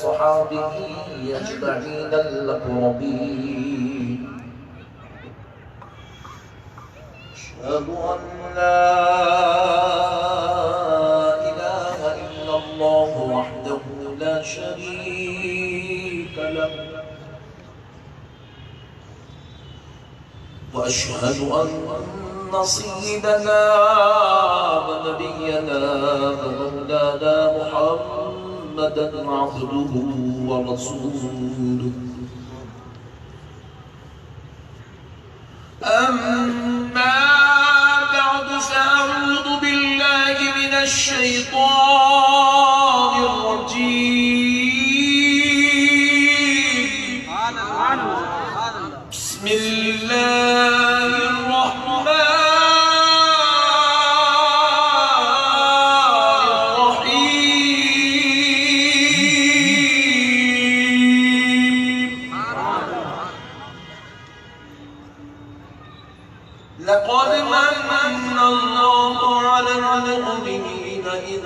وأصحابه أجمعين الأكرمين. أشهد أن لا إله إلا الله وحده لا شريك له، وأشهد أن سيدنا ونبينا ومولانا محمدا عبده ورسوله. أما بعد فأعوذ بالله من الشيطان الرجيم. بسم الله الرحمن الرحيم. لقد من الله على المؤمنين إذ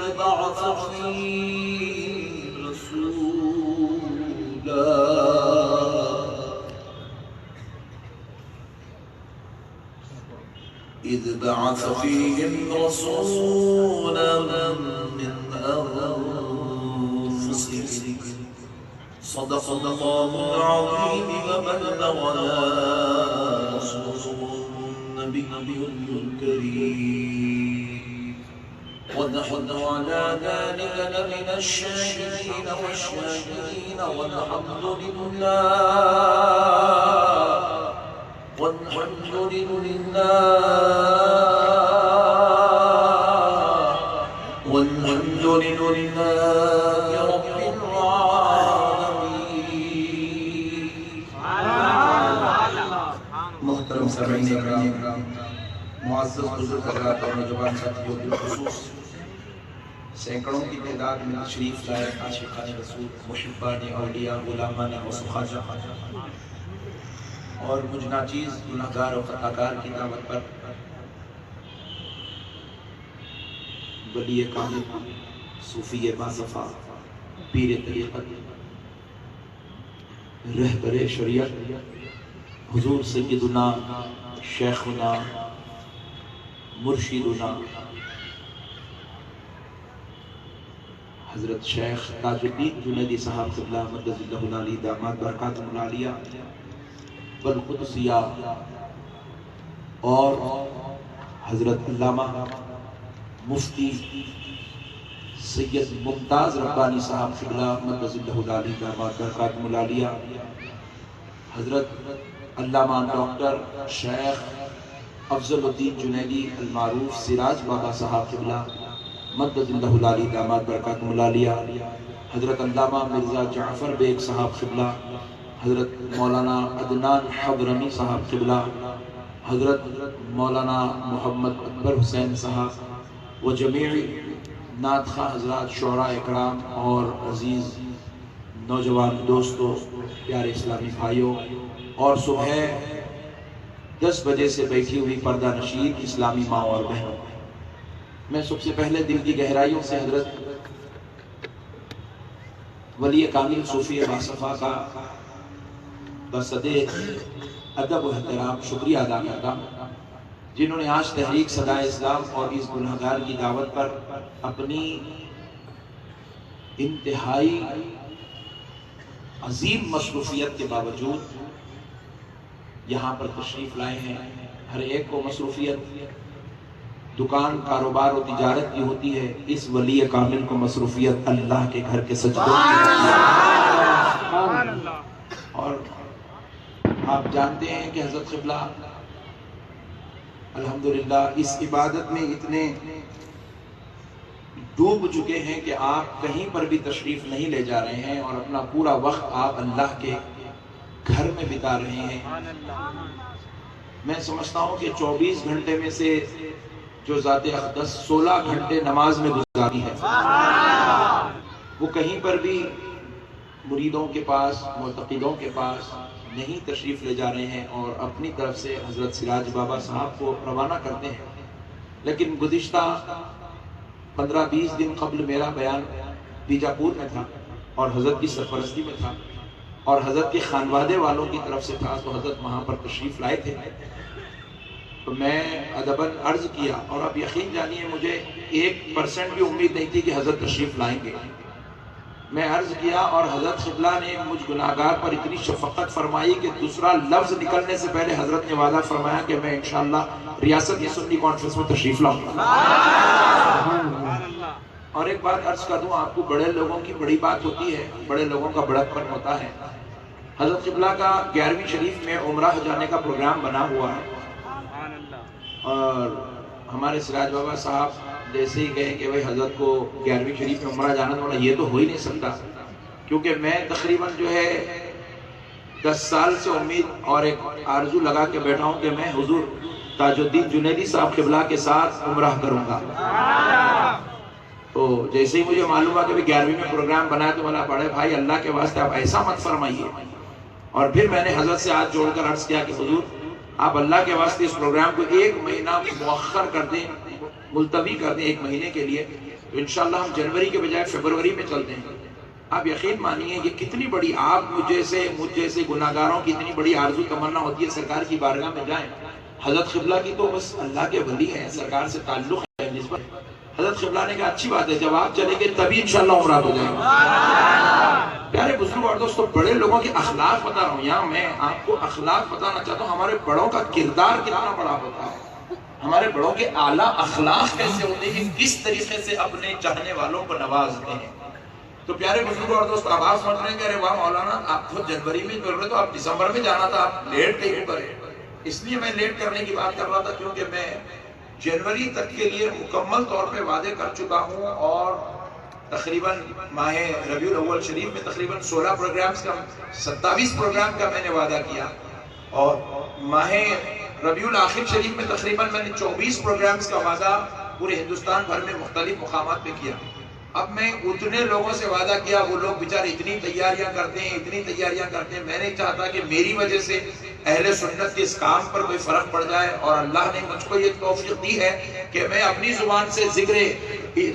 بعث فيهم رسولا من أنفسهم. صدق الله العظيم وبلغنا رسوله النبي الكريم، ونحن على ذلك لمن الشاهدين والشاكرين، والحمد لله رب العالمين. محترم سامعین کرام، معزز بزرگ حضرات اور نوجوان ساتھیوں، بالخصوص سینکڑوں کی تعداد میں تشریف لائے عاشقان رسول، محبان اولیاء، غلامان مصطفیٰ اور مجھ ناچیز گناہگار و خطاکار کی دعوت پر ولی کامل، صوفی باصفا، پیر طریقت، رہبر شریعت، حضور سیدنا شیخنا مرشدنا حضرت شیخ تاج الدین جنیدی صاحب قبلہ مدد اللہ العلی داماد برکاتہ العالیہ بالقدسیہ، اور حضرت علامہ مفتی سید ممتاز ربانی صاحب قبلہ مدد اللہ العلی داماد برکاتہ العالیہ، حضرت علامہ ڈاکٹر شیخ افضل الدین جنیدی المعروف سراج بابا صاحب قبلہ مدد اللہ العلی داماد برکاتہ العالیہ، حضرت علامہ مرزا جعفر بیگ صاحب قبلہ، حضرت مولانا عدنان حضرمی صاحب قبلہ، حضرت مولانا محمد اکبر حسین صاحب و جمیع نعت خواہ حضرات، شعراء اکرام اور عزیز نوجوان دوستوں، پیارے اسلامی بھائیوں، اور صبح 10 بجے سے بیٹھی ہوئی پردہ نشین اسلامی ماں اور بہنوں، میں سب سے پہلے دل کی گہرائیوں سے حضرت ولی کامل صوفی باصفا کا بصدے ادب و احترام شکریہ ادا کرتا ہوں، جنہوں نے آج تحریک صدائے اسلام اور اس گنہگار کی دعوت پر اپنی انتہائی عظیم مصروفیت کے باوجود یہاں پر تشریف لائے ہیں۔ ہر ایک کو مصروفیت دکان، کاروبار و تجارت کی ہوتی ہے، اس ولی کامل کو مصروفیت اللہ کے گھر کے سجدوں کی ہوتی ہے۔ اور آپ جانتے ہیں کہ حضرت قبلہ الحمدللہ اس عبادت میں اتنے ڈوب چکے ہیں کہ آپ کہیں پر بھی تشریف نہیں لے جا رہے ہیں، اور اپنا پورا وقت آپ اللہ کے گھر میں بتا رہے ہیں۔ میں سمجھتا ہوں کہ 24 گھنٹے میں سے جو ذات اقدس 16 گھنٹے نماز میں گزاری ہے، وہ کہیں پر بھی مریدوں کے پاس، معتقدوں کے پاس نہیں تشریف لے جا رہے ہیں، اور اپنی طرف سے حضرت سراج بابا صاحب کو روانہ کرتے ہیں۔ لیکن گزشتہ 15-20 دن قبل میرا بیان بیجاپور میں تھا، اور حضرت کی سرپرستی میں تھا اور حضرت کے خانوادے والوں کی طرف سے تھا، تو حضرت وہاں پر تشریف لائے تھے۔ تو میں ادباً عرض کیا، اور اب یقین جانیے مجھے 1% بھی امید نہیں تھی کہ حضرت تشریف لائیں گے۔ میں عرض کیا اور حضرت قبلہ نے مجھ گناہگار پر اتنی شفقت فرمائی کہ دوسرا لفظ نکلنے سے پہلے حضرت نے وعدہ فرمایا کہ میں انشاءاللہ ریاست کی سنی کانفرنس میں تشریف لاؤں گا۔ اور ایک بات عرض کر دوں آپ کو، بڑے لوگوں کی بڑی بات ہوتی ہے، بڑے لوگوں کا بڑک پن ہوتا ہے۔ حضرت قبلہ کا 11ویں شریف میں عمرہ جانے کا پروگرام بنا ہوا ہے، اور ہمارے سراج بابا صاحب جیسے ہی کہیں کہ بھئی حضرت کو 11ویں شریف میں عمرہ جانا تھوڑا، یہ تو ہو ہی نہیں سکتا، کیونکہ میں تقریباً جو ہے 10 سال سے امید اور ایک آرزو لگا کے بیٹھا ہوں کہ میں حضور تاج الدین جنیدی صاحب قبلہ کے ساتھ عمرہ کروں گا۔ تو جیسے ہی مجھے معلوم ہوا کہ 11ویں میں پروگرام بنا ہے تو بولا بڑے بھائی اللہ کے واسطے آپ ایسا مت فرمائیے۔ اور پھر میں نے حضرت سے ہاتھ جوڑ کر عرض کیا کہ حضور آپ اللہ کے واسطے اس پروگرام کو 1 مہینہ مؤخر کر دیں، ملتوی کر دیں 1 مہینے کے لیے، تو انشاءاللہ ہم جنوری کے بجائے فروری میں چلتے ہیں۔ آپ یقین مانیے کہ کتنی بڑی آپ مجھ جیسے گناہگاروں کی اتنی بڑی آرزو تمنا ہوتی ہے سرکار کی بارگاہ میں جائیں۔ حضرت قبلہ کی تو بس اللہ کے ولی ہیں، سرکار سے تعلق ہے نسبت۔ حضرت قبلہ نے کہا اچھی بات ہے، جب آپ چلیں گے تبھی انشاءاللہ عمرہ ہو جائے گا۔ پیارے بزرگ اور دوستو، بڑے لوگوں کے اخلاق بتا رہا ہوں، یہاں میں آپ کو اخلاق بتانا چاہتا ہوں۔ ہمارے بڑوں کا کردار کتنا بڑا ہوتا ہے، ہمارے بڑوں کے اعلیٰ اخلاق کیسے ہوتے ہیں، کس طریقے سے اپنے چاہنے والوں کو نوازتے ہیں۔ تو پیارے بزرگ اور دوستو، اب آپ سمجھ رہے ہیں کہ ارے واہ مولانا آپ تو جنوری میں بول رہے تو آپ دسمبر میں جانا تھا، آپ لیٹ کیوں کرے؟ اس لیے میں لیٹ کرنے کی بات کر رہا تھا کیونکہ میں جنوری تک کے لیے مکمل طور پہ وعدے کر چکا ہوں، اور تقریباً ماہ ربیع الاول شریف میں تقریباً 16 پروگرامز کا 27 پروگرام کا میں نے وعدہ کیا، اور ماہ ربیع الاخر شریف میں تقریباً میں نے 24 پروگرامز کا وعدہ پورے ہندوستان بھر میں مختلف مقامات پہ کیا۔ اب میں اتنے لوگوں سے وعدہ کیا، وہ لوگ بیچارے اتنی تیاریاں کرتے ہیں، میں نہیں چاہتا کہ میری وجہ سے اہل سنت کے اس کام پر کوئی فرق پڑ جائے، اور اللہ نے مجھ کو یہ توفیق دی ہے کہ میں اپنی زبان سے ذکر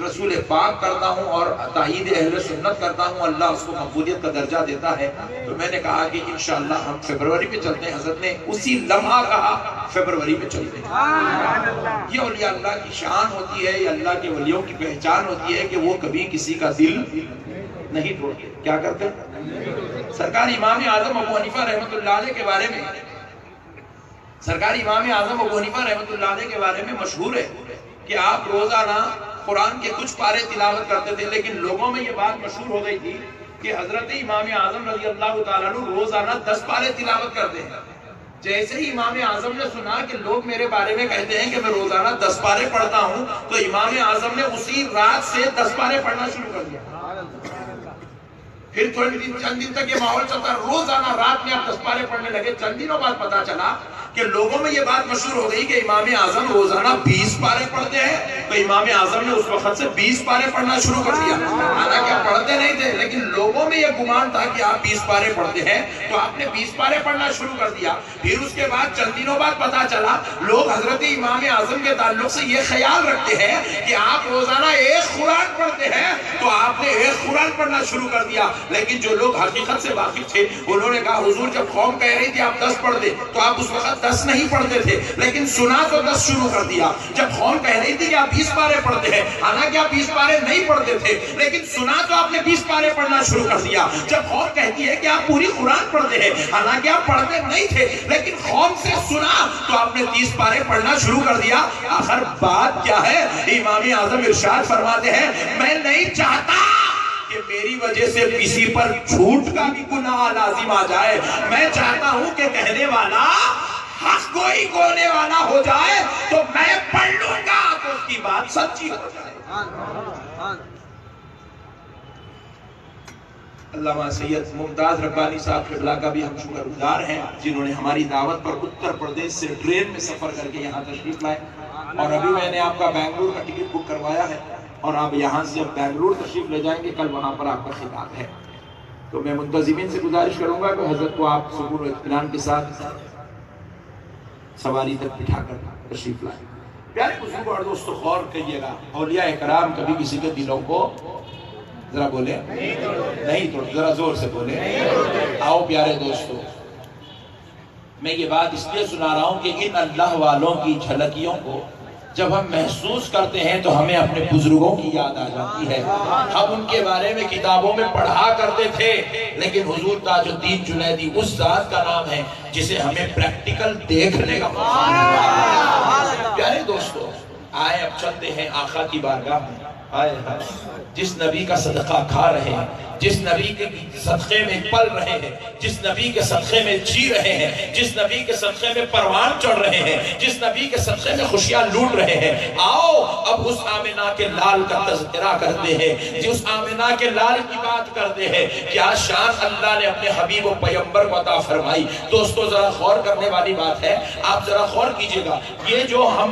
رسول پاک کرتا ہوں اور تائید اہل سنت کرتا ہوں، اللہ اس کو مقبولیت کا درجہ دیتا ہے۔ تو میں نے کہا کہ انشاءاللہ ہم فروری میں چلتے ہیں۔ حضرت نے اسی لمحہ کہا فروری میں چلتے ہیں۔ یہ اولیاء اللہ کی شان ہوتی ہے، یہ اللہ کے ولیوں کی پہچان ہوتی ہے کہ وہ کبھی کسی کا دل نہیں توڑتے۔ کیا کرتے ہیں؟ سرکار امام اعظم ابو حنیفہ رحمۃ اللہ علیہ کے بارے میں، سرکار امام اعظم ابو حنیفہ رحمۃ اللہ علیہ کے بارے میں مشہور ہے کہ آپ روزانہ قرآن کے کچھ پارے تلاوت کرتے تھے، لیکن لوگوں میں یہ بات مشہور ہو گئی تھی کہ حضرت امام اعظم رضی اللہ تعالیٰ عنہ روزانہ 10 پارے تلاوت کرتے ہیں۔ جیسے ہی امام اعظم نے سنا کہ لوگ میرے بارے میں کہتے ہیں کہ میں روزانہ 10 پارے پڑھتا ہوں، تو امام اعظم نے اسی رات سے 10 پارے پڑھنا شروع کر دیا۔ پھر چند دن تک یہ ماحول چلتا، روزانہ رات میں آپ 10 پارے پڑھنے لگے۔ چند دنوں بعد پتا چلا کہ لوگوں میں یہ بات مشہور ہو گئی کہ امام اعظم روزانہ 20 پارے پڑھتے ہیں، تو امام اعظم نے اس وقت سے 20 پارے پڑھنا شروع کر دیا۔ حالانکہ آپ پڑھتے نہیں تھے، لیکن لوگوں میں یہ گمان تھا کہ آپ 20 پارے پڑھتے ہیں، تو آپ نے 20 پارے پڑھنا شروع کر دیا۔ پھر اس کے بعد چند دنوں بعد پتا چلا لوگ حضرت امام اعظم کے تعلق سے یہ خیال رکھتے ہیں کہ آپ روزانہ 1 قرآن پڑھتے ہیں، تو آپ نے 1 قرآن پڑھنا شروع کر دیا۔ لیکن جو لوگ حقیقت سے واقف تھے انہوں نے کہا حضور جب قوم کہہ رہی تھی آپ 10 پڑھ دیں، تو آپ اس وقت 10 نہیں پڑھتے تھے، لیکن سنا تو 10 شروع کر دیا۔ جب قوم کہہ رہی تھی کہ آپ 20 پارے پڑھتے ہیں، حالانکہ آپ 20 پارے نہیں پڑھتے تھے، لیکن سنا تو آپ نے 20 پارے پڑھنا شروع کر دیا۔ جب قوم کہتی ہے کہ آپ پوری قرآن پڑھتے ہیں، حالانکہ آپ پڑھتے نہیں تھے، لیکن قوم سے سنا تو آپ نے 30 پارے پڑھنا شروع کر دیا۔ آخر بات کیا ہے؟ امام اعظم ارشاد فرماتے ہیں میں نہیں چاہتا کہ میری وجہ سے کسی پر جھوٹ کا بھی گناہ لازم آ جائے، میں چاہتا ہوں کہ کہنے والا حق گوئی ہونے والا ہو جائے، تو میں پڑھ لوں گا تو اس کی بات سچی ہو جائے۔ علامہ سید ممتاز ربانی صاحب قبلہ کا بھی ہم شکر گزار ہیں، جنہوں نے ہماری دعوت پر اتر پردیش سے ٹرین میں سفر کر کے یہاں تشریف لائے، اور ابھی میں نے آپ کا بنگلور کا ٹکٹ بک کروایا ہے، اور آپ یہاں سے اب بنگلور تشریف لے جائیں گے، کل وہاں پر آپ کا خطاب ہے۔ تو میں منتظمین سے گزارش کروں گا کہ حضرت کو آپ سکون و اطمینان کے ساتھ سواری تک بٹھا کر تشریف لائیں۔ پیارے بزرگوں اور دوستو، غور کریے گا، اولیاء کرام کبھی کسی کے دلوں کو ذرا بولے نہیں توڑتے، ذرا زور سے بولے آؤ پیارے دوستو، میں یہ بات اس لیے سنا رہا ہوں کہ ان اللہ والوں کی جھلکیوں کو جب ہم محسوس کرتے ہیں تو ہمیں اپنے بزرگوں کی یاد آ جاتی ہے۔ ہم ان کے بارے میں کتابوں میں پڑھا کرتے تھے، لیکن حضور تاج الدین جنیدی اس ذات کا نام ہے جسے ہمیں پریکٹیکل دیکھنے کا موقع ملا۔ پیارے دوستو، آئے اب چلتے ہیں آقا کی بارگاہ میں۔ آئے جس نبی کا صدقہ کھا رہے ہیں، جس نبی کے صدقے میں پل رہے ہیں، جس نبی کے صدقے میں جی رہے ہیں، جس نبی کے صدقے میں پروان چڑھ رہے ہیں، جس نبی کے صدقے میں خوشیاں لوٹ رہے ہیں، آؤ اب اس آمنہ کے لال کا تذکرہ کرتے ہیں، جس آمنہ کے لال کی بات کرتے ہیں۔ کیا شان اللہ نے اپنے حبیب و پیغمبر کو عطا فرمائی۔ دوستو ذرا غور کرنے والی بات ہے، آپ ذرا غور کیجئے گا، یہ جو ہم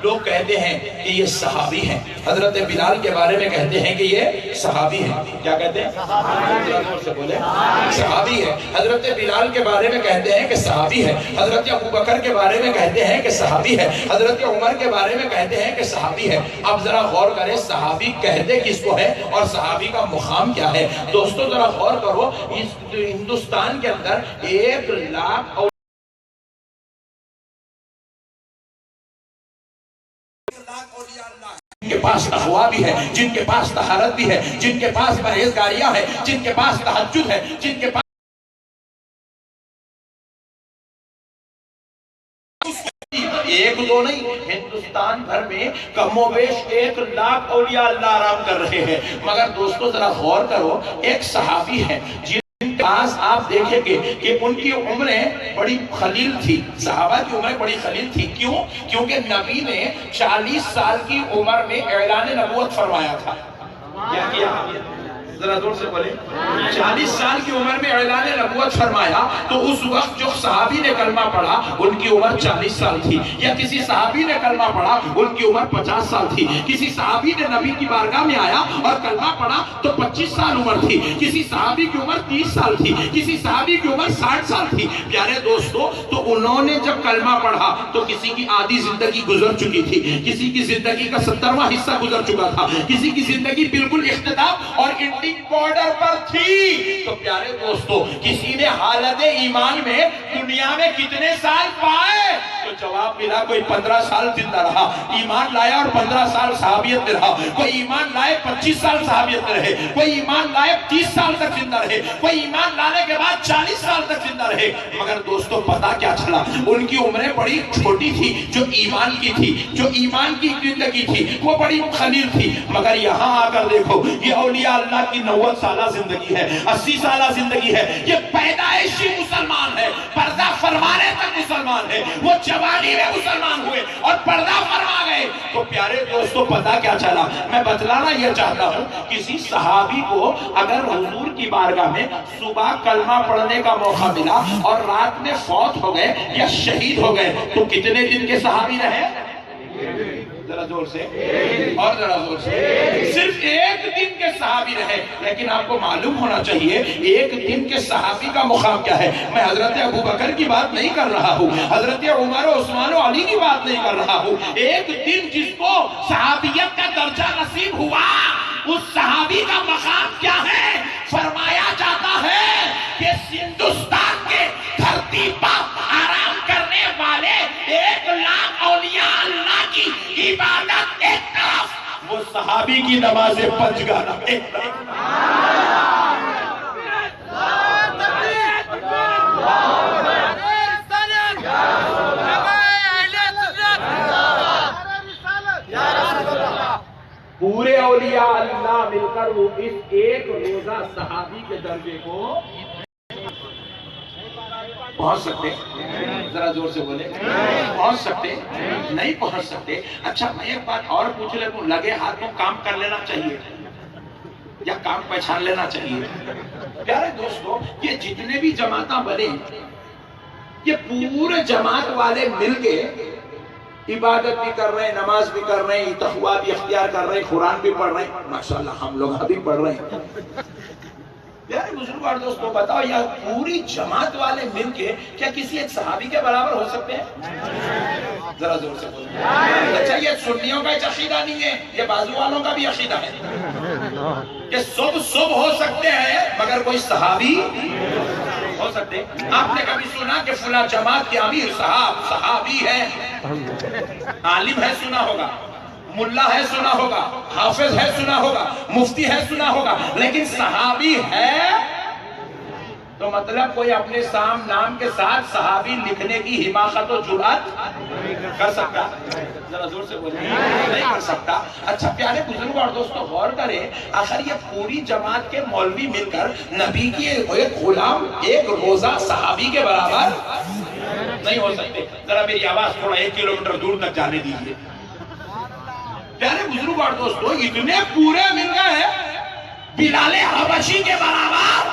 لوگ کہتے ہیں کہ یہ صحابی ہیں، حضرت بلال کے بارے میں کہتے ہیں کہ یہ صحابی ہیں، کیا کہتے ہیں؟ صحابی ہے۔ حضرت بلال کے بارے میں کہتے ہیں کہ صحابی ہے، حضرت ابوبکر کے بارے میں کہتے ہیں کہ صحابی ہے، حضرت عمر کے بارے میں کہتے ہیں کہ صحابی ہے۔ اب ذرا غور کریں صحابی کہتے کس کو ہے اور صحابی کا مقام کیا ہے۔ دوستو ذرا غور کرو، اس ہندوستان کے اندر 1,00,000 اور جن کے پاس تقویٰ بھی ہے، جن کے پاس طہارت بھی ہے، جن کے پاس پرہیزگاریاں ہیں، جن کے پاس تہجد ہے، جن کے پاس ایک دو نہیں، ہندوستان بھر میں کم و بیش 1,00,000 اولیاء اللہ آرام کر رہے ہیں۔ مگر دوستو ذرا غور کرو، ایک صحابی ہے جن کے پاس آپ دیکھیں گے کہ ان کی عمریں بڑی خلیل تھی، صحابہ کی عمریں بڑی خلیل تھی۔ کیوں؟ کیونکہ نبی نے 40 سال کی عمر میں اعلان نبوت فرمایا تھا۔ کیا کیا؟ ذرا دور سے بولے 40 سال کی عمر میں اعلان نبوت فرمایا، تو اس وقت جو صحابی نے کلمہ پڑھا ان کی عمر 40 سال تھی، یا کسی صحابی نے کلمہ پڑھا ان کی عمر 50 سال تھی، کسی صحابی نے نبی کی بارگاہ میں آیا اور کلمہ پڑھا تو 25 سال عمر تھی، کسی صحابی کی عمر 30 سال تھی، کسی صحابی کی عمر 60 سال تھی۔ پیارے دوستو، تو انہوں نے جب کلمہ پڑھا تو کسی کی آدھی زندگی گزر چکی تھی، کسی کی زندگی کا 70واں حصہ گزر چکا تھا، کسی کی زندگی بالکل اختتام اور بارڈر پر تھی۔ تو پیارے دوستو، کسی نے حالت ایمان میں دنیا میں کتنے سال پائے؟ تو جواب ملا کوئی 15 سال زندہ رہا، ایمان لایا اور 15 سال صحابیت میں رہا، کوئی ایمان لائے 25 سال صحابیت میں رہے، کوئی ایمان لائے 30 سال تک زندہ رہے، کوئی ایمان لانے کے بعد 40 سال تک زندہ رہے۔ مگر دوستو پتہ کیا چلا؟ ان کی عمریں بڑی چھوٹی تھی، جو ایمان کی تھی، جو ایمان کی زندگی تھی وہ بڑی خلیل تھی۔ مگر یہاں آ کر دیکھو، یہ اولیاء اللہ کی 90 سالہ زندگی ہے، 80 سالہ زندگی ہے، یہ پیدائشی مسلمان ہے، پردہ فرمانے تک مسلمان ہے، وہ جوانی میں مسلمان ہوئے اور پردہ فرما گئے۔ تو پیارے دوستو پتہ کیا چلا؟ میں بتلانا یہ چاہتا ہوں، کسی صحابی کو اگر حضور کی بارگاہ میں صبح کلمہ پڑھنے کا موقع ملا اور رات میں فوت ہو گئے یا شہید ہو گئے تو کتنے دن کے صحابی رہے؟ ذرا زور سے اور ذرا زور سے، صرف 1 دن کے صحابی رہے۔ لیکن آپ کو معلوم ہونا چاہیے 1 دن کے صحابی کا مقام کیا ہے۔ میں حضرت ابوبکر کی بات نہیں کر رہا ہوں، حضرت عمر و عثمان و علی کی بات نہیں کر رہا ہوں۔ 1 دن جس کو صحابیت کا درجہ نصیب ہوا، اس صحابی کا مقام کیا ہے؟ فرمایا جاتا ہے کہ ہندوستان کے دھرتی پر آرام کرنے والے 1,00,000 اولیاء اللہ کی عبادت ایک طرف، وہ صحابی کی نماز پنجگانہ ایک طرف۔ پورے اولیاء اللہ مل کر وہ اس ایک روزہ صحابی کے درجے کو پہنچ سکتے؟ ذرا زور سے بولے، پہنچ سکتے؟ نہیں پہنچ سکتے۔ اچھا میں ایک بات اور پوچھ لیتا ہوں، لگے ہاتھ میں کام کر لینا چاہیے یا کام پہچان لینا چاہیے؟ پیارے دوستو، یہ جتنے بھی جماعتیں بنے، یہ پورے جماعت والے مل کے عبادت بھی کر رہے ہیں، نماز بھی کر رہے ہیں، تقویٰ بھی اختیار کر رہے ہیں، قرآن بھی پڑھ رہے ہیں، ماشاءاللہ ہم لوگ ابھی پڑھ رہے ہیں، پیارے بزرگ اور دوستو بتاؤ یا پوری جماعت والے مل کے کیا کسی ایک صحابی کے برابر ہو سکتے ہیں؟ ذرا زور سے بولیں. اچھا یہ سنیوں کا ایک عقیدہ نہیں ہے، یہ بازو والوں کا بھی عقیدہ ہے کہ سب ہو سکتے ہیں مگر کوئی صحابی ہو سکتے. آپ نے کبھی سنا کہ فلاں جماعت کے امیر صاحب صحابی ہے؟ عالم ہے سنا ہوگا، ملا ہے سنا ہوگا، حافظ ہے سنا ہوگا، مفتی ہے سنا ہوگا، لیکن صحابی ہے تو مطلب کوئی اپنے نام کے ساتھ صحابی لکھنے کی حماقت و جرأت کر سکتا؟ ذرا زور سے بولیں. نہیں کر سکتا. اچھا پیارے بزرگ اور دوستو غور کریں، آخر یہ پوری جماعت کے مولوی مل کر نبی کی ایک غلام ایک روزہ صحابی کے برابر نہیں ہو سکتے. ذرا میری آواز تھوڑا 1 کلومیٹر دور تک جانے دیجیے. پیارے بزرگ اور دوستو اتنے پورے مل گئے بلال حبشی کے برابر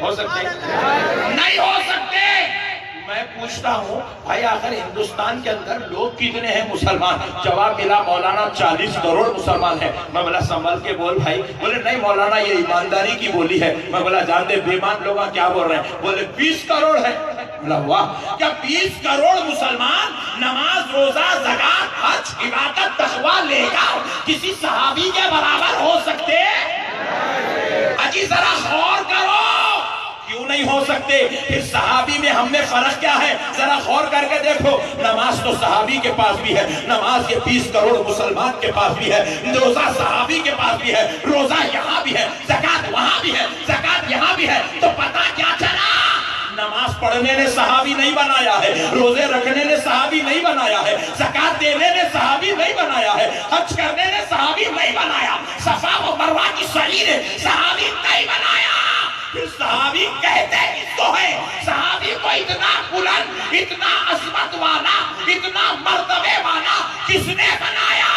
ہو سکتے نہیں ہو سکتے. میں پوچھتا ہوں بھائی آخر ہندوستان کے اندر لوگ کتنے ہیں مسلمان؟ جواب ملا مولانا 40 کروڑ مسلمان ہیں. میں بولا سنبھل کے بول بھائی. بولے نہیں مولانا یہ ایمانداری کی بولی ہے. میں بولا جانتے بے ایمان لوگ کیا بول رہے ہیں؟ بولے 20 کروڑ ہے. بولا واہ، کیا 20 کروڑ مسلمان نماز روزہ زکات حج عبادت تقوی لے کر کسی صحابی کے برابر ہو سکتے؟ اجی ذرا غور کرو کیوں نہیں ہو سکتے؟ پھر صحابی میں ہم میں فرق کیا ہے؟ ذرا غور کر کے دیکھو. نماز تو صحابی کے پاس بھی ہے، نماز یہ 20 کروڑ مسلمان کے پاس بھی ہے، روزہ صحابی کے پاس بھی ہے، روزہ یہاں بھی ہے، زکات وہاں بھی ہے، زکات یہاں بھی ہے. تو پتہ کیا چلا؟ نماز پڑھنے نے صحابی نہیں بنایا ہے، روزے رکھنے نے صحابی نہیں بنایا ہے، زکات دینے نے صحابی نہیں بنایا ہے، حج کرنے نے صحابی نہیں بنایا، صفا و مروہ کی سعی نے صحابی نہیں بنایا. پھر صحابی کہتے کس کو ہے؟ صحابی کو اتنا بلند، اتنا عظمت والا، اتنا مرتبے والا کس نے بنایا؟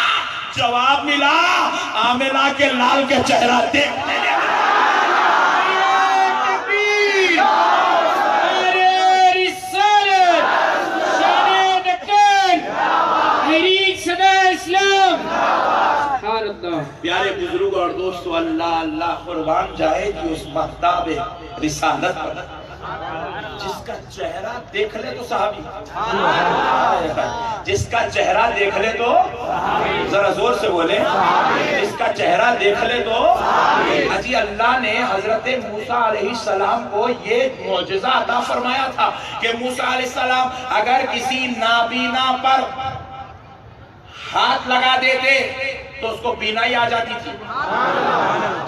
جواب ملا آمنہ کے لال کے چہرہ دیکھنے نے. پیارے بزرگ اور دوستو اللہ اللہ قربان جائے کہ اس مہتاب رسالت پر جس کا چہرہ دیکھ لے تو صحابی، جس کا چہرہ دیکھ لے تو ذرا زور سے بولیں، جس کا چہرہ دیکھ لے تو اجی اللہ نے حضرت موسیٰ علیہ السلام کو یہ معجزہ عطا فرمایا تھا کہ موسیٰ علیہ السلام اگر کسی نابینا پر ہاتھ لگا دیتے تو اس کو بینائی آ جاتی تھی.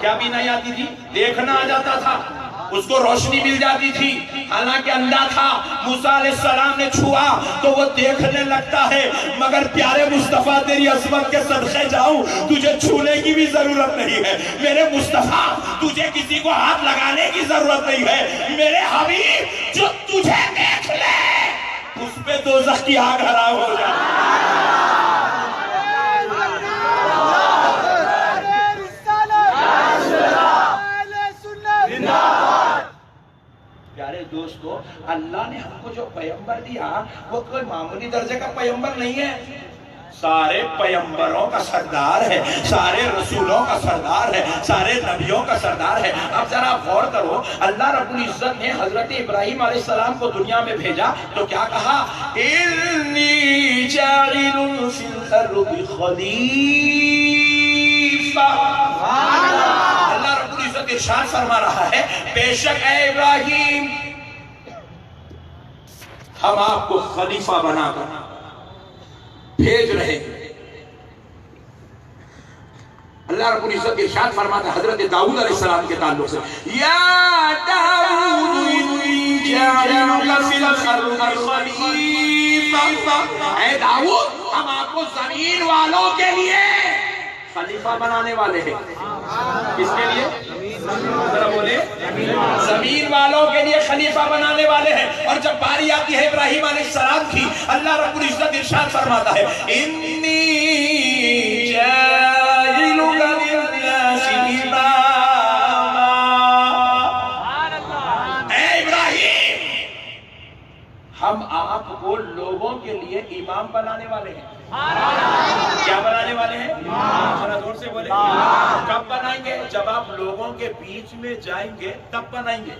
کیا بینائی آتی تھی؟ دیکھنا آ جاتا تھا، اس کو روشنی مل جاتی تھی. حالانکہ اندھا تھا، موسیٰ علیہ السلام نے چھوا تو وہ دیکھنے لگتا ہے. مگر پیارے مصطفیٰ تیری عظمت کے صدقے جاؤں تجھے چھونے کی بھی ضرورت نہیں ہے. میرے مصطفیٰ تجھے کسی کو ہاتھ لگانے کی ضرورت نہیں ہے. میرے حبیب جو تجھے دیکھ لے اس پہ دوزخ کی آگ حرام ہو جائے. پیارے دوستو اللہ نے ہم کو جو پیغمبر دیا وہ کوئی معمولی درجے کا پیغمبر نہیں ہے، سارے پیغمبروں کا سردار ہے، سارے رسولوں کا سردار ہے، سارے نبیوں کا سردار ہے. اب ذرا غور کرو اللہ رب العزت نے حضرت ابراہیم علیہ السلام کو دنیا میں بھیجا تو کیا کہا؟ انی جاعل فی الارض خلیفہ. اللہ رب العزت ارشاد فرما رہا ہے بے شک اے ابراہیم ہم آپ کو خلیفہ بنا کر بھیج رہے ہیں. اللہ رب العزت ارشاد فرماتا ہے حضرت داؤد علیہ السلام کے تعلق سے یا داؤد انی جاعلک فی الارض خلیفہ. اے داؤد ہم آپ کو زمین والوں کے لیے خلیفہ بنانے والے ہیں. کس کے لیے؟ ذرا بولے. زمین والوں کے لیے خلیفہ بنانے والے ہیں. اور جب باری آتی ہے ابراہیم علیہ السلام کی اللہ رب العزت ارشاد فرماتا ہے انی جاعلک للناس اماما. اے ابراہیم ہم آپ کو لوگوں کے لیے امام بنانے والے ہیں. کیا بنانے والے ہیں؟ ذرا زور سے بولے. کب بنائیں گے؟ جب آپ لوگوں کے بیچ میں جائیں گے تب بنائیں گے.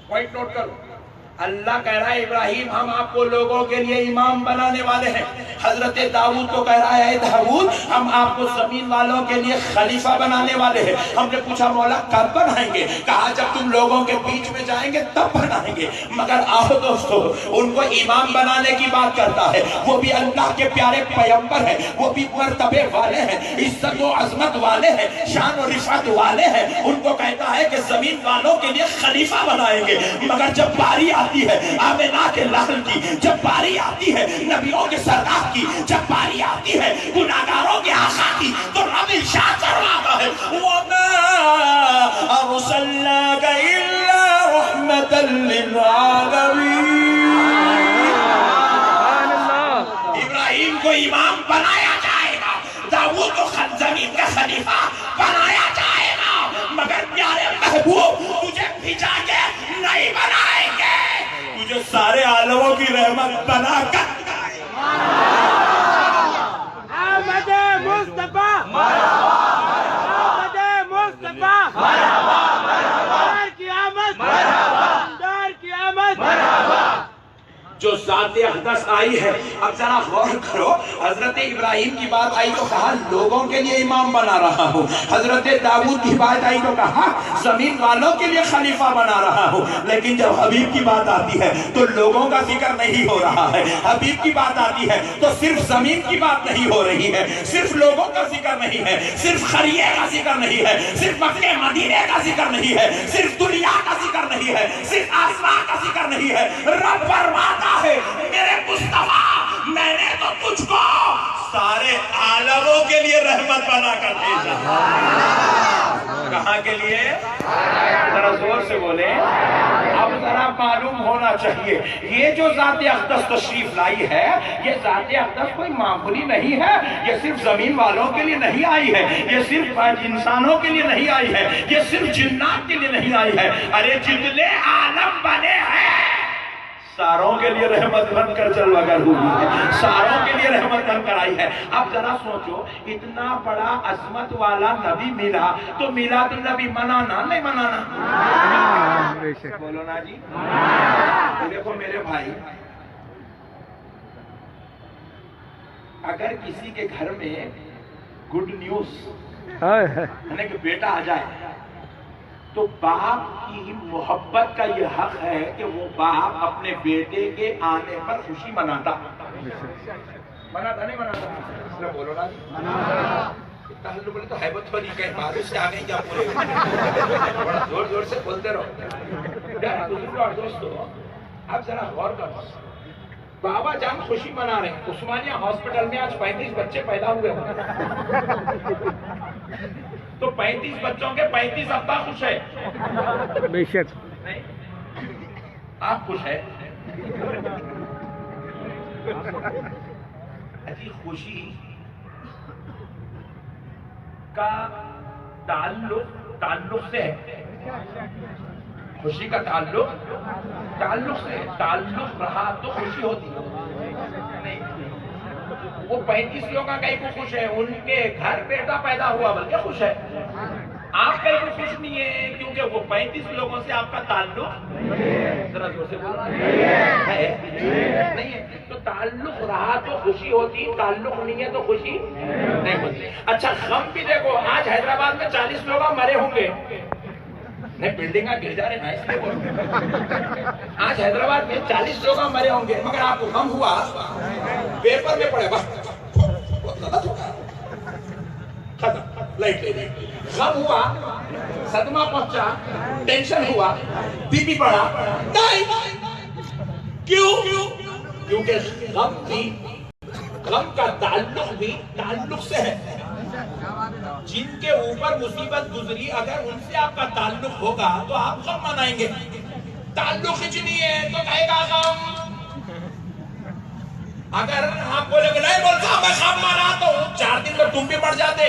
پوائنٹ نوٹ کرو. اللہ کہہ رہا ہے ابراہیم ہم آپ کو لوگوں کے لیے امام بنانے والے ہیں. حضرت داؤد کو کہہ رہا ہے داؤد ہم آپ کو زمین والوں کے لیے خلیفہ بنانے والے ہیں. ہم نے پوچھا مولا کب بنائیں گے؟ کہا جب تم لوگوں کے بیچ میں جائیں گے تب بنائیں گے. مگر آؤ دوستو ان کو امام بنانے کی بات کرتا ہے. وہ بھی اللہ کے پیارے پیغمبر ہیں, وہ بھی مرتبے والے ہیں, عزت و عظمت والے ہیں, شان و رفعت والے ہیں. ان کو کہتا ہے کہ زمین والوں کے لیے خلیفہ بنائیں گے. مگر جب باری آتی ہے آمنہ کے لال کی, جب باری آتی ہے نبیوں کے سردار کی, جب باری آتی ہے گناہگاروں کے آقا کی, تو رب ارشاد فرماتا ہے وَمَا أَرْسَلْنَاكَ إِلَّا رَحْمَةً لِلْعَالَمِينَ. ابراہیم کو امام بنایا جائے گا, داؤد کو زمین کا خلیفہ بنایا جائے گا, مگر پیارے محبوب تجھے بھیجا کے نہیں بنائیں گے, تجھے سارے عالموں کی رحمت بنا کر احمد مصطفیٰ احمد مصطفیٰ دار کی آمد دار کی آمد. جو ذات اقدس آئی ہے. اب ذرا غور کرو, حضرت ابراہیم کی بات آئی تو کہا لوگوں کے لیے امام بنا رہا ہوں. حضرت داؤد کی بات آئی تو کہا زمین والوں کے لیے خلیفہ بنا رہا ہوں. لیکن جب حبیب کی بات آتی ہے تو لوگوں کا ذکر نہیں ہو رہا ہے. حبیب کی بات آتی ہے تو صرف زمین کی بات نہیں ہو رہی ہے, صرف لوگوں کا ذکر نہیں ہے, صرف خریے کا ذکر نہیں ہے, صرف مکے مدینے کا ذکر نہیں ہے, صرف دنیا کا ذکر نہیں ہے, صرف آسمان کا ذکر نہیں ہے. رب فرماتا ہے میرے مصطفیٰ میں نے تو تجھ کو سارے عالموں کے لیے رحمت بنا کر بھیجا. کہاں کے لیے؟ ذرا زور سے بولے. اب ذرا معلوم ہونا چاہیے یہ جو ذات اقدس تشریف لائی ہے یہ ذات اقدس کوئی معمولی نہیں ہے. یہ صرف زمین والوں کے لیے نہیں آئی ہے, یہ صرف انسانوں کے لیے نہیں آئی ہے, یہ صرف جنات کے لیے نہیں آئی ہے. ارے جتنے عالم بنے ہیں ساروں کے لیے رحمت بن کر جلوہ گر ہوئی ہے, ساروں کے لیے رحمت بن کر آئی ہے. اب ذرا سوچو اتنا بڑا عظمت والا نبی ملا تو میلاد النبی منانا نہیں منانا؟ بولو نا جی. دیکھو میرے بھائی, اگر کسی کے گھر میں گڈ نیوز یعنی کہ بیٹا آ جائے تو باپ کی محبت کا یہ حق ہے کہ وہ باپ اپنے بیٹے کے آنے پر خوشی مناتا. مناتا نہیں مناتا؟ بولو نا. اتنا بولے تو حیبت بنی کہیں بارش سے آگئے کیا پورے بڑا زور زور سے بولتے رہو. اور دوستو اب ذرا غور کرو, بابا جان خوشی منا رہے ہیں. عثمانیہ ہاسپٹل میں آج 35 بچے پیدا ہوئے ہیں تو 35 بچوں کے 35 ابا خوش ہے. بے شک نہیں, آپ خوش ہے. ایسی خوشی کا تعلق سے ہے. خوشی کا تعلق سے تعلق رہا تو خوشی ہوتی ہے. وہ 35 لوگوں کا کہیں کو خوش ہے, ان کے گھر بیٹا پیدا ہوا بلکہ خوش ہے. آپ کہیں کو خوش نہیں ہے کیونکہ وہ 35 لوگوں سے آپ کا تعلق ذرا زور سے بولو نہیں ہے. تو تعلق رہا تو خوشی ہوتی, تعلق نہیں ہے تو خوشی نہیں ہوتی. اچھا غم بھی دیکھو, آج حیدرآباد میں 40 لوگ مرے ہوں گے. نہیں بلڈنگ گر جا رہے ہیں اس لیے. آج حیدرآباد میں 40 لوگ مرے ہوں گے, مگر آپ کو غم ہوا پیپر میں پڑے غم ہوا, صدمہ پہنچا, ٹینشن ہوا, بی پی بڑھا نہیں. کیوں؟ کیونکہ غم کا تعلق بھی تعلق سے ہے. جن کے اوپر مصیبت گزری اگر ان سے آپ کا تعلق ہوگا تو آپ غم منائیں گے. تعلق ہی نہیں ہے تو کہے گا غم. اگر آپ بولے کہ نہیں بولتا میں غم منا تو 4 دن میں تم بھی مر جاتے.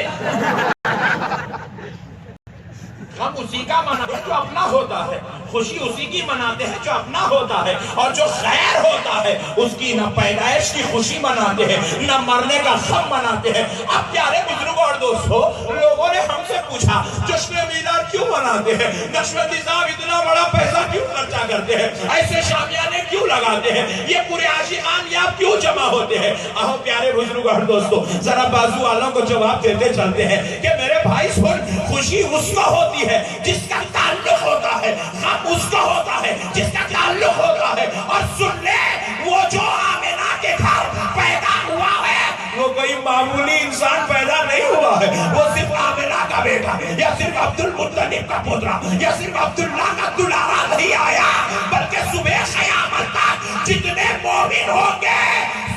ہم اسی کا مناتے ہیں جو اپنا ہوتا ہے، خوشی اسی کی مناتے ہیں جو اپنا ہوتا ہے، اور جو خیر ہوتا ہے اس کی نہ پیدائش کی خوشی مناتے ہیں نہ مرنے کا غم مناتے ہیں۔ اب پیارے بزرگوں اور دوستو، لوگوں نے ہم سے پوچھا جشن میلاد کیوں مناتے ہیں، نشوندی صاحب اتنا بڑا پیسہ کیوں خرچہ کرتے ہیں، ایسے شامیانے کیوں لگاتے ہیں، یہ پورے عاشقان یاب کیوں جمع ہوتے ہیں؟ آہو پیارے بزرگوں اور دوستو، ذرا بازو والوں کو جواب دیتے چلتے ہیں کہ میرے بھائی سن، خوشی اس کو ہوتی ہے جس کا تعلق ہوتا ہے، غم اس کو ہوتا ہے جس کا تعلق ہوتا ہے، اور سن لے وہ جو آمنہ کے گھر پیدا ہوا ہے وہ کوئی معمولی انسان پیدا نہیں ہوا ہے، وہ صرف آمنہ کا بیٹا یا صرف عبد المطلب کا پوترا یا صرف عبداللہ کا دلارا نہیں آیا، بلکہ صبح قیامت تک جتنے مومن ہوں گے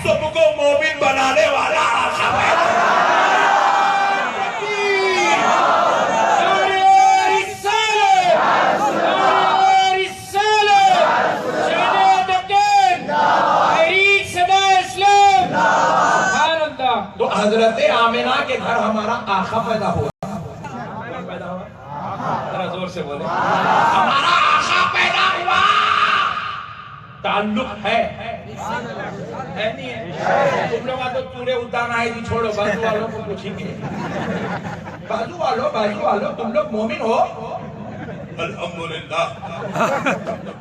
سب کو مومن بنانے والا آقا پیدا تو حضرت آمنہ کے گھر ہمارا آقا پیدا ہوا، ذرا زور سے بولے، ہمارا آقا پیدا ہوا۔ تعلق ہے نہیں ہے؟ تم لوگ تو چورے اتان آئے تھی، چھوڑو بازو والوں کو پوچھیں گے، بازو والوں تم لوگ مومن ہو؟ الحمدللہ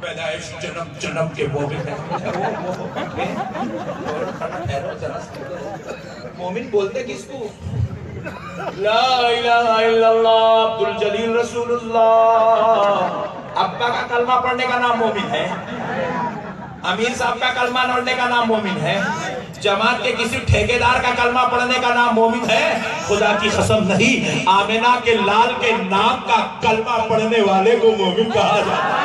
پیدائش جنم کے مومن ہیں۔ مومن بولتے کس کو؟ لا الہ الا اللہ عبد الجلیل رسول اللہ۔ ابا کا کلمہ پڑھنے کا نام مومن ہے، امیر صاحب کا کلمہ پڑھنے کا نام مومن ہے، جماعت کے کسی ٹھیکیدار کا کلمہ پڑھنے کا نام مومن ہے؟ خدا کی قسم نہیں، آمنہ کے لال کے نام کا کلمہ پڑھنے والے کو مومن کہا جاتا ہے۔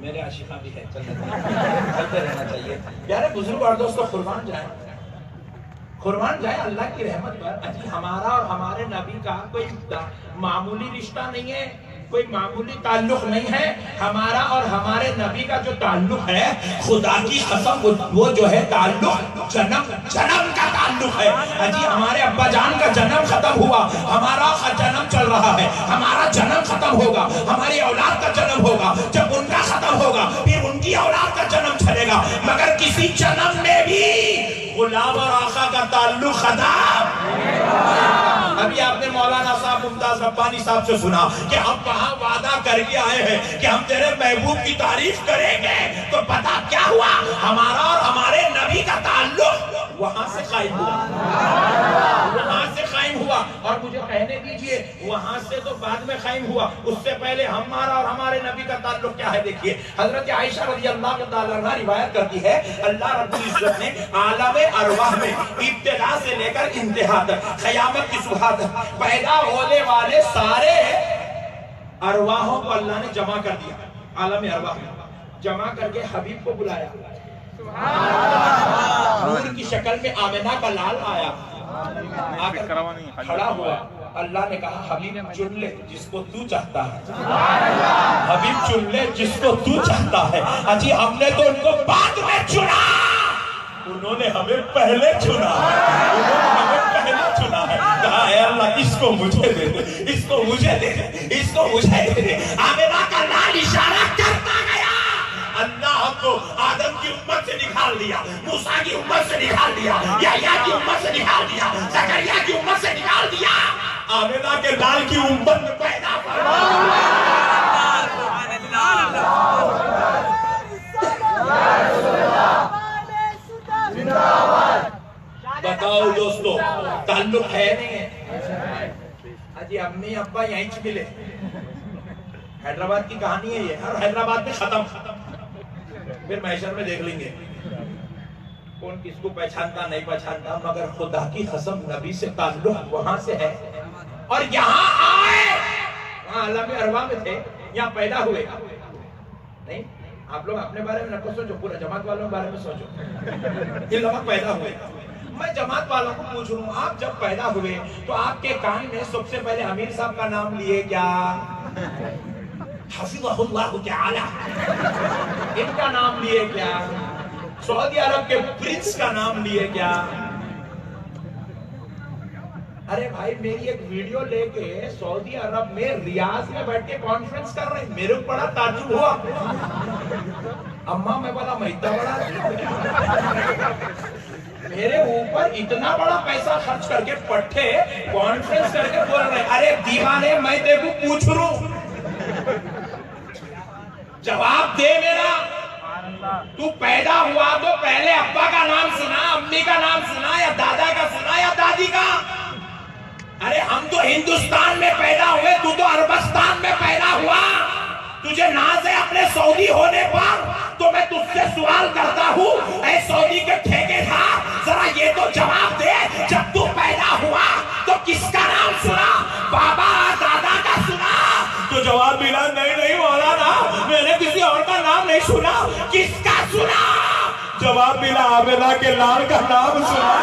میرے عاشقاں بھی ہے، چلتے رہنا چاہیے۔ پیارے بزرگ اور دوستو، قربان جائیں اللہ کی رحمت پر۔ اجی ہمارا اور ہمارے نبی کا کوئی معمولی رشتہ نہیں ہے، کوئی معمولی تعلق نہیں ہے۔ ہمارا اور ہمارے نبی کا جو تعلق ہے، خدا کی قسم وہ جو ہے تعلق جنم کا تعلق ہے۔ اجی ہمارے ابا جان کا جنم ختم ہوا، ہمارا جنم چل رہا ہے، ہمارا جنم ختم ہوگا، ہماری اولاد کا جنم ہوگا، جب ان کا ختم ہوگا پھر ان کی اولاد کا جنم چلے گا، مگر کسی جنم میں بھی غلام اور آقا کا تعلق ختم۔ ابھی آپ نے مولانا صاحب ممتاز ربانی صاحب سے سنا کہ ہم وہاں وعدہ کر کے آئے ہیں کہ ہم تیرے محبوب کی تعریف کریں گے، تو پتہ کیا ہوا؟ ہمارا اور ہمارے نبی کا تعلق وہاں سے قائم ہوا، اور مجھے کہنے دیجئے وہاں سے تو بعد میں قائم ہوا، اس سے پہلے ہمارا اور ہمارے نبی کا تعلق کیا ہے؟ دیکھیے حضرت عائشہ رضی اللہ تعالیٰ عنہ روایت کرتی ہے، اللہ رب العزت نے عالم ارواح میں ابتدا سے لے کر انتہا تک، قیامت کی صبح تک پیدا ہونے والے سارے ارواحوں کو اللہ نے جمع کر دیا، عالم ارواح میں جمع کر کے حبیب کو بلایا، نور کی شکل میں آمنہ کا لال آیا، آ کر کھڑا ہوا، اللہ نے کہا حبیب چن لے جس کو تو چاہتا ہے، حبیب چن لے جس کو تو چاہتا ہے۔ اجی ہم نے تو ان کو بعد میں چنا، انہوں نے ہمیں پہلے چنا، کہا اے اللہ اس کو مجھے دے دے، اس کو مجھے دے دے، اس کو مجھے دے دے۔ آمنہ کا لال اشارہ کرتا گیا، اللہ ہم کو آدم کی امت سے نکال دیا، موسیٰ کی امت سے نکال دیا، یحییٰ کی امت سے نکال دیا، زکریا کی امت سے نکال دیا، آمنہ کے لال کی امت میں پیدا بتاؤ دوستو تعلق ہے نہیں ہے؟ اجی امی ابا یہیں چھ ملے، حیدرآباد کی کہانی ہے یہ، اور حیدرآباد میں ختم، پھر محشر میں دیکھ لیں گے کون کس کو پہچانتا نہیں پہچانتا، مگر خدا کی قسم نبی سے تعلق وہاں سے ہے، اور یہاں آئے، وہاں عالم ارواح میں تھے، یہاں پیدا ہوئے نہیں۔ آپ لوگ اپنے بارے میں نہ سوچو، پورا جماعت والوں کے بارے میں سوچو، یہ لوگ پیدا ہوئے۔ میں جماعت والوں کو پوچھ رہا ہوں، آپ جب پیدا ہوئے تو آپ کے کان میں سب سے پہلے امیر صاحب کا نام لیے کیا؟ حفظہ اللہ تعالی، ان کا نام لیے کیا؟ سعودی عرب کے پرنس کا نام لیے کیا؟ ارے بھائی میری ایک ویڈیو لے کے سعودی عرب میں ریاض میں بیٹھ کے کانفرنس کر رہے ہیں، میرے کو بڑا تعجب ہوا۔ اماں میں بولا میں اتنا بڑا میرے اوپر اتنا بڑا پیسہ خرچ کر کے پٹھے کانفرنس کر کے بول رہے ہیں۔ ارے دیوانے میں دیکھو پوچھ رہا ہوں، جواب دے میرا۔ تو پیدا ہوا تو پہلے ابا کا نام سنا، امی کا نام سنا، یا دادا کا سنا یا دادی کا؟ ارے ہم تو ہندوستان میں پیدا ہوئے، تو عربستان میں پیدا ہوا۔ تجھے ناز ہے اپنے سعودی ہونے پر، تو میں تجھ سے سوال کرتا ہوں، اے سعودی کے ٹھیکیدار، ذرا یہ تو جواب دے، جب تو پیدا ہوا تو کس کا نام سنا؟ بابا دادا کا سنا؟ تو جواب ملا نہیں مولانا، میں نے کسی اور کا نام نہیں سنا۔ کس کا سنا؟ جواب ملا آمنہ کے لال کا نام سنا۔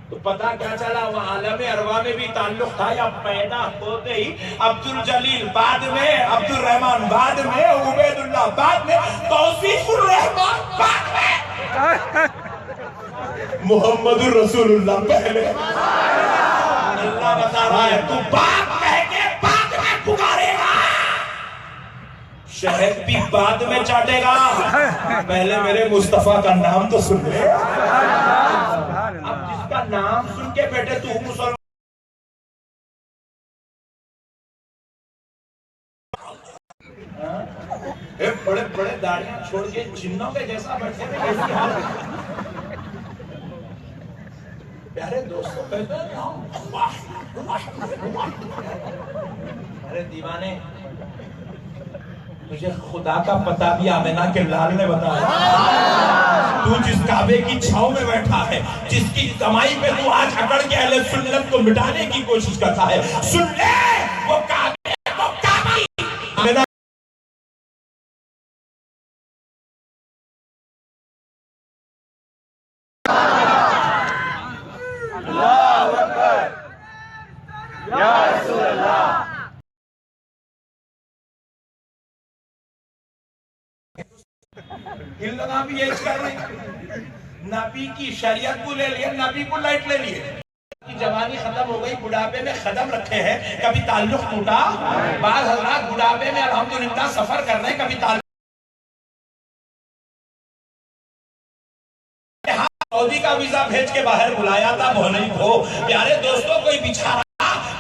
تو پتا کیا چلا؟ وہ عالم ارواح میں بھی تعلق تھا، یا پیدا ہوتے ہی عبد الجلیل، بعد میں عبد الرحمن، بعد میں عبید اللہ، بعد میں توصیف الرحمن، بعد میں محمد الرسول اللہ پہلے۔ اللہ بتا رہا ہے تو باپ کہہ کے بعد میں پکارے گا، شہد بھی بعد میں چاٹے گا، پہلے میرے مصطفیٰ کا نام تو سن لے۔ اب جس کا نام سن کے بیٹے تو مسلمان، بڑے بڑے داڑیاں چھوڑ کے جنوں کے جیسا بیٹھے تھے، کیسی حالت؟ پیارے دوستوں کہتے ہیں ارے دیوانے، تجھے خدا کا پتہ بھی آمنہ کے لال نے بتایا۔ تو جس کعبے کی چھاؤں میں بیٹھا ہے، جس کی کمائی پہ تو آج اکڑ کے اہل سنت کو مٹانے کی کوشش کرتا ہے، سن لے وہ کعبے کو کعبی آمنہ ان لوگ بھی یہ کر رہے ہیں، نبی کی شریعت کو لے لیے، نبی کو لائٹ لے لیے، جوانی ختم ہو گئی، بڑھاپے میں قدم رکھے ہیں، کبھی تعلق ٹوٹا، بعض حضرات بڑھاپے میں الحمدللہ سفر کر رہے ہیں، کبھی تعلق سعودی کا ویزا بھیج کے باہر بلایا تھا بھولے کو۔ پیارے دوستوں، کوئی بیچارہ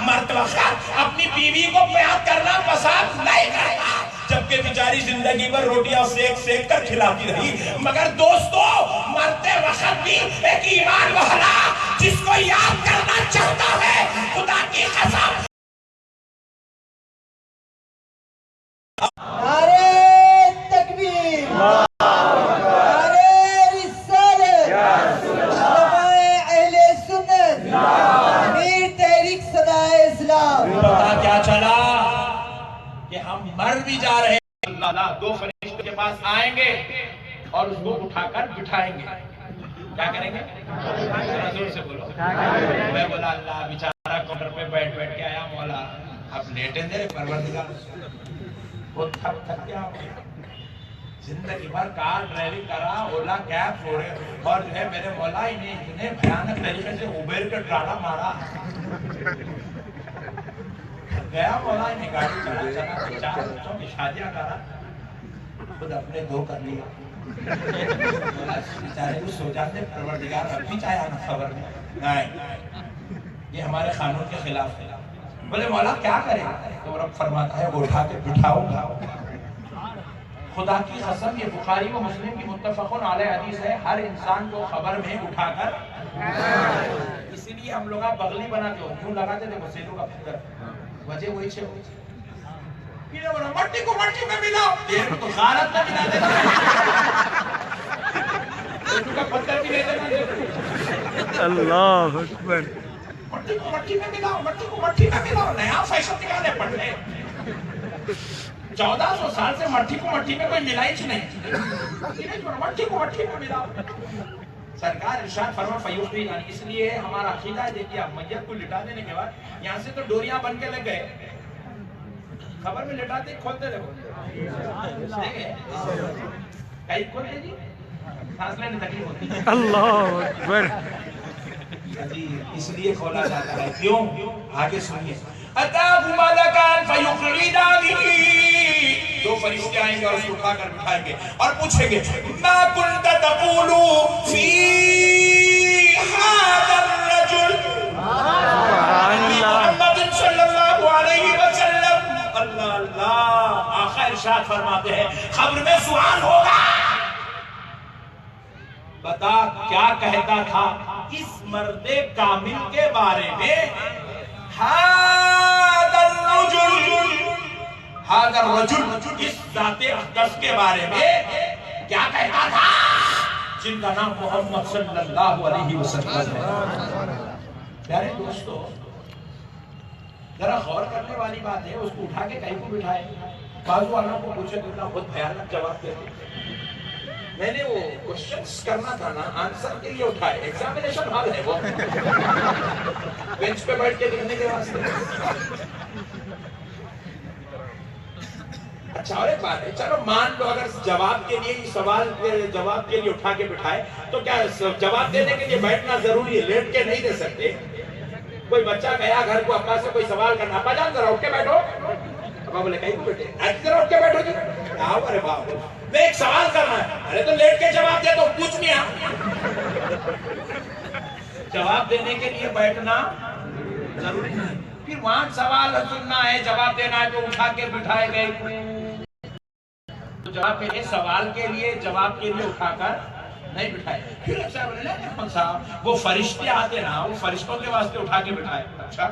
مرد وقت اپنی بیوی کو پیار کرنا پسند نہیں کرتا، جبکہ بیچاری زندگی بھر روٹیاں سیک سیک کر کھلاتی رہی۔ مگر دوستو، مرتے وقت بھی ایک ایمان والا جس کو یاد کرنا چاہتا ہے، خدا کی قسم نعرہ تکبیر، نعرہ رسالت، مصطفیٰ اہل سنت، امیر تحریک صدائے اسلام۔ پتا کیا چلا کہ ہم مر بھی جا رہے ہیں، اللہ دو فرشتوں کے پاس آئیں گے اور اس کو اٹھا کر بٹھائیں گے۔ کیا کریں گے؟ زور سے بولو۔ میں بولا اللہ بیچارہ کمر پہ بیٹھ بیٹھ کے آیا، مولا اب لیٹیں دے پروردگار، وہ تھک گیا، زندگی بھر کار ڈرائیونگ کرا، اولا کیب چھوڑے، اور جو ہے میرے مولا انہیں اتنے بھیانک طریقے سے اوبر کا ڈرانا مارا، گیا مولا انہیں گاڑی چلا چلا، چار بچوں کی شادیاں کرا، خود اپنے دو کر لیا۔ مولا بیچارے کو سو جاتے، پروردگار اب بھی چاہے نا خبر نہیں، یہ ہمارے قانون کے خلاف ہے۔ بولے مولا کیا کرے؟ تو رب فرماتا ہے وہ اٹھا کے بٹھاؤ گا۔ خدا کی قسم، یہ بخاری و مسلم کی متفقن علیہ حدیث ہے، ہر انسان کو خبر میں اٹھا کر، اسی لیے ہم لوگ بغلی بناتے ہو، کیوں لگاتے تھے مسیلوں کا پتھر، وجہ وہی چھے ہوئی چھے، مٹی کو مٹی میں ملاؤ، یہ تو غارت نہ ملا دینا، مسیلوں کا پتھر بھی لے دینا، اللہ اکبر، مٹی کو مٹی میں ملاؤ، مٹی کو مٹی میں ملاؤ، نیا فیشن نکالے پڑھنے۔ 1400 سال سے مٹی کو مٹی میں کوئی ملائی چھ نہیں، مٹی کو مٹی میں ملاؤ۔ سرکار ارشاد فرما فیوخی، یعنی اس لیے ہمارا عقیدہ ہے، دیکھیے اب میت کو لٹا دینے کے بعد یہاں سے تو ڈوریاں بن کے لگ گئے، خبر میں لٹاتے کھولتے رہو کئی کھولتے جی سانس لینے تکلیف ہوتی ہے اللہ اکبر جی اس لیے کھولا جاتا ہے کیوں آگے سنیے اتاہ ملکان فیقعدانی دو فرشتے آئیں گے اور اس کو اٹھا کر بٹھائیں گے اور پوچھیں گے ما کنت تقول فی هذا الرجل محمد صلی اللہ علیہ وسلم اللہ اللہ آخر ارشاد فرماتے ہیں قبر میں سوال ہوگا بتا کیا کہتا تھا اس مرد کامل کے بارے میں هذا الرجل اس ذات اقدس کے بارے میں کیا کہتا تھا جن کا نام محمد صلی اللہ علیہ وسلم ہے پیارے دوستو ذرا غور کرنے والی بات ہے اس کو اٹھا کے کہیں کو بٹھائے بازو والوں کو پوچھے تو اتنا خود بھیانک جواب دیتے میں نے وہ کوشچنز کرنا تھا نا آنسر کے لیے اٹھائے ایگزامینیشن ہال ہے وہ بینچ پہ بیٹھ کے لکھنے کے واسطے اچھا اور ایک بات ہے چلو مان لو اگر جواب کے لیے سوال کے جواب کے لیے اٹھا کے بٹھائے تو کیا جواب دینے کے لیے بیٹھنا ضروری ہے لیٹ کے نہیں دے سکتے کوئی بچہ گیا گھر کو ابا سے کوئی سوال کرنا ابا جان ذرا اٹھ کے بیٹھو ابا بولے کہیں کو بیٹھے ذرا اٹھ کے بیٹھو جی آؤ ارے باپ میں ایک سوال کرنا ہے ارے تو لیٹ کے جواب دے تو پوچھ نہیں جواب دینے کے لیے بیٹھنا ضروری نہیں پھر وہاں سوال سننا ہے جواب دینا ہے تو اٹھا کے بٹھائے گئے تو جواب کے لیے سوال کے لیے جواب کے لیے اٹھا کر نہیں بٹھائے پھر اچھا بولے احمد صاحب وہ فرشتے آتے نا وہ فرشتوں کے واسطے اٹھا کے بٹھائے اچھا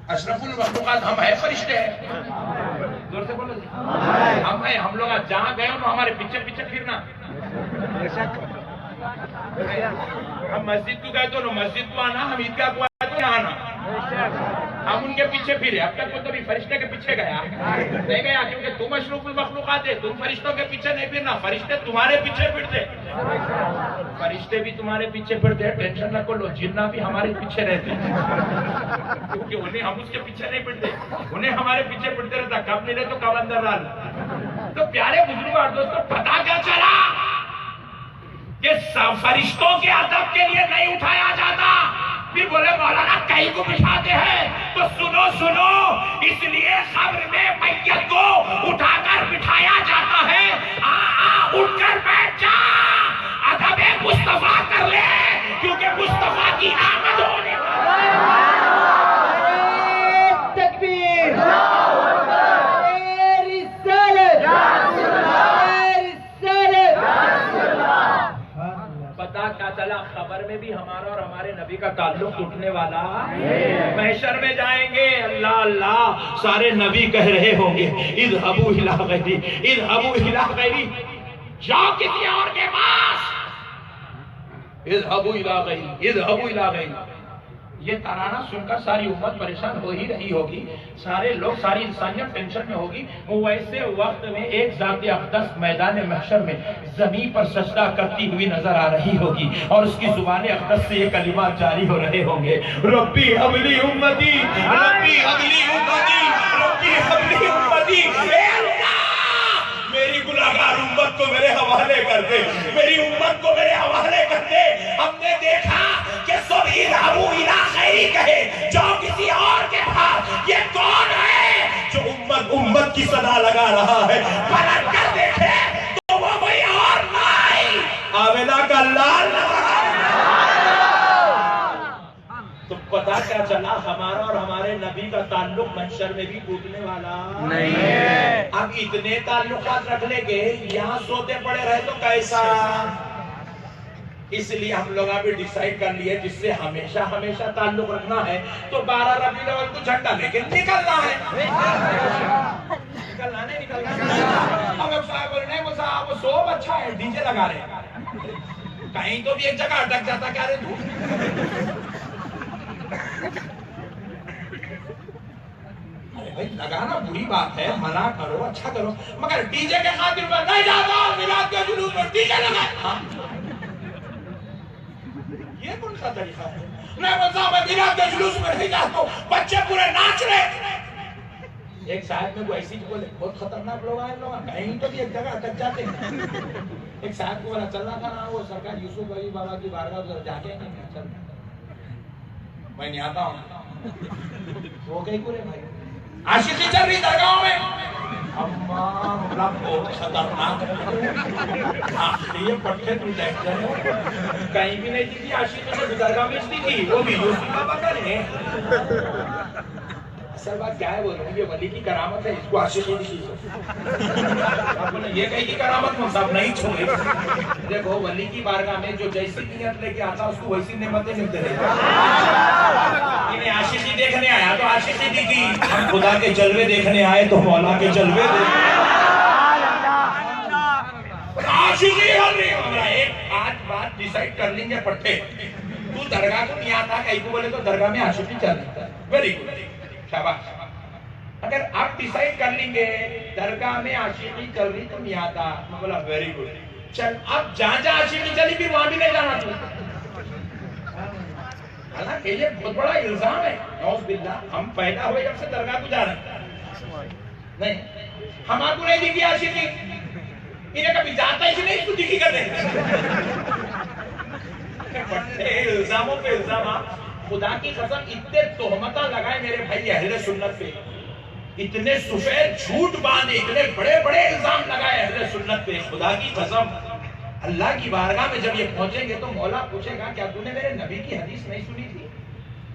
اشرف المخلوقات ہم ہیں فرشتے ہیں زور سے بولو ہم ہیں ہم لوگ جہاں گئے ہو ہمارے پیچھے پیچھے پھرنا ہم مسجد کو گئے تو مسجد کو آنا ہم عیدگاہ کو آئے تو یہاں آنا ہم ان کے پیچھے پھرے اب تک وہ کبھی فرشتے کے پیچھے گیا نہیں گیا کیونکہ تم اشرف المخلوقات ہے تم فرشتوں کے پیچھے نہیں پھرنا فرشتے تمہارے پیچھے پھرتے فرشتے بھی تمہارے پیچھے پھرتے ٹینشن نہ لو جنہ بھی ہمارے پیچھے رہتے کیونکہ انہیں ہم اس کے پیچھے نہیں پھرتے انہیں ہمارے پیچھے پھرتے رہتا کب ملے تو کب اندر ڈال تو پیارے بزرگ اور دوستوں پتا کیا چلا کہ فرشتوں کے ادب کے لیے نہیں اٹھایا جاتا پھر بولے مولانا کہیں کو بٹھاتے ہیں تو سنو سنو اس لیے قبر میں میت کو اٹھا کر بٹھایا جاتا ہے اٹھ کر بیٹھ جا ادب مصطفیٰ کر لے کیونکہ مصطفیٰ کی آمد ہونے تکبیر پتا کیا چلا خبر میں بھی ہمارا اور ہمارے نبی کا تعلق ٹوٹنے والا محشر میں جائیں گے اللہ اللہ سارے نبی کہہ رہے ہوں گے اذهبوا الى غیری اذهبوا الى غیری جاؤ کسی اور کے پاس اذهبوا الى غیری اذهبوا الى غیری یہ ترانہ سن کر ساری امت پریشان ہو ہی رہی ہوگی سارے لوگ ساری انسانیت ٹینشن میں ہوگی ویسے وقت میں ایک ذات اقدس میدان محشر میں زمین پر سجدہ کرتی ہوئی نظر آ رہی ہوگی اور اس کی زبان اقدس سے یہ کلمات جاری ہو رہے ہوں گے ربی حبلی امتی ربی حبلی امتی ربی حبلی امتی اے اللہ میری گناہگار امت کو میرے حوالے کر دے میری امت کو میرے حوالے کر دے ہم نے دیکھا کہ سب اذهبوا الى غیری کہے جو کسی اور کے پاس یہ کون ہے جو امت کی صدا لگا رہا ہے پلٹ کر دیکھے تو وہ کوئی اور نہیں آویلا کا لال تو پتا کیا چلا ہمارا اور ہمارے نبی کا تعلق محشر میں بھی ٹوٹنے والا نہیں ہے اب اتنے تعلقات رکھ لیں گے یہاں سوتے پڑے رہے تو کیسا اس لیے ہم لوگ ابھی ڈیسائیڈ کر لیے جس سے ہمیشہ ہمیشہ تعلق رکھنا ہے تو 12 ربیع الاول کو جھنڈا لے کے نکلنا ہے نکلنا نہیں نکلنا اب صاحب بولے نہیں وہ صاحب وہ سوب اچھا ہے ڈی جے لگا رہے ہیں کہیں تو بھی ایک جگہ اٹک جاتا کیا رہے تو بھائی لگانا بری بات ہے منع کرو اچھا کرو مگر ڈی جے کے خاطر میں نہیں جاتا میلاد کے جلوس میں ڈی جے لگا یہ کون سا طریقہ ہے نہیں وہ صاحب میں میلاد کے جلوس میں نہیں جاتا بچے پورے ناچ رہے ایک صاحب میں کوئی ایسی بولے بہت خطرناک لوگ آئے لوگ کہیں تو بھی ایک جگہ اٹک جاتے ہیں. ایک صاحب کو بولا چلنا تھا نا وہ سرکار یوسف علی بابا کی بارگاہ ادھر جا کے نہیں چل میں نہیں آتا ہوں. وہ کہیں پورے بھائی عاشقی چل رہی درگاہوں میں اللہ بہت خطرناک یہ پٹھے تو دیکھ جائے کہیں بھی نہیں تھی عاشقی سے درگاہ میں اس تھی وہ بھی یوسف بابا کا نہیں. اصل بات کیا ہے بول رہا ہوں یہ ولی کی کرامت ہے اس کو عاشقی نہیں کی. آپ نے یہ کہی کہ کرامت منصب نہیں چھوڑے. دیکھو ولی کی بارگاہ میں جو جیسی نیت لے کے آتا اس کو ویسی نعمتیں ملتے رہے. انہیں عاشقی دیکھنے آیا تو عاشقی دیکھی ہم خدا کے جلوے دیکھنے آئے تو مولا کے جلوے دیکھنے. عاشقی ہر نہیں ہو رہا. ایک آج بات ڈیسائیڈ کر لیں گے پٹھے تو درگاہ کو نہیں آتا کہیں کو بولے تو درگاہ میں عاشقی چل رہی ہے. ویری گڈ شاباش. اگر آپ ڈیسائیڈ کر لیں گے درگاہ میں عاشقی چل رہی تو نہیں آتا میں بولا ویری گڈ چل اب جہاں جہاں عاشقی چلی پھر وہاں بھی نہیں جانا تو. حالانکہ یہ بہت بڑا الزام ہے نعوذ باللہ ہم پیدا ہوئے جب سے درگاہ کو جا رہے ہیں نہیں ہم آپ کو نہیں دیکھی عاشقی انہیں کبھی جاتا ہی نہیں اس کو دیکھی کر دیں. الزاموں پہ الزامات خدا کی قسم اتنے تہمتاں لگائے میرے بھائی اہل سنت پہ اتنے سفید جھوٹ باندھے اتنے بڑے بڑے الزام لگائے اہل سنت پہ. خدا کی قسم اللہ کی بارگاہ میں جب یہ پہنچیں گے تو مولا پوچھے گا کیا تو نے میرے نبی کی حدیث نہیں سنی تھی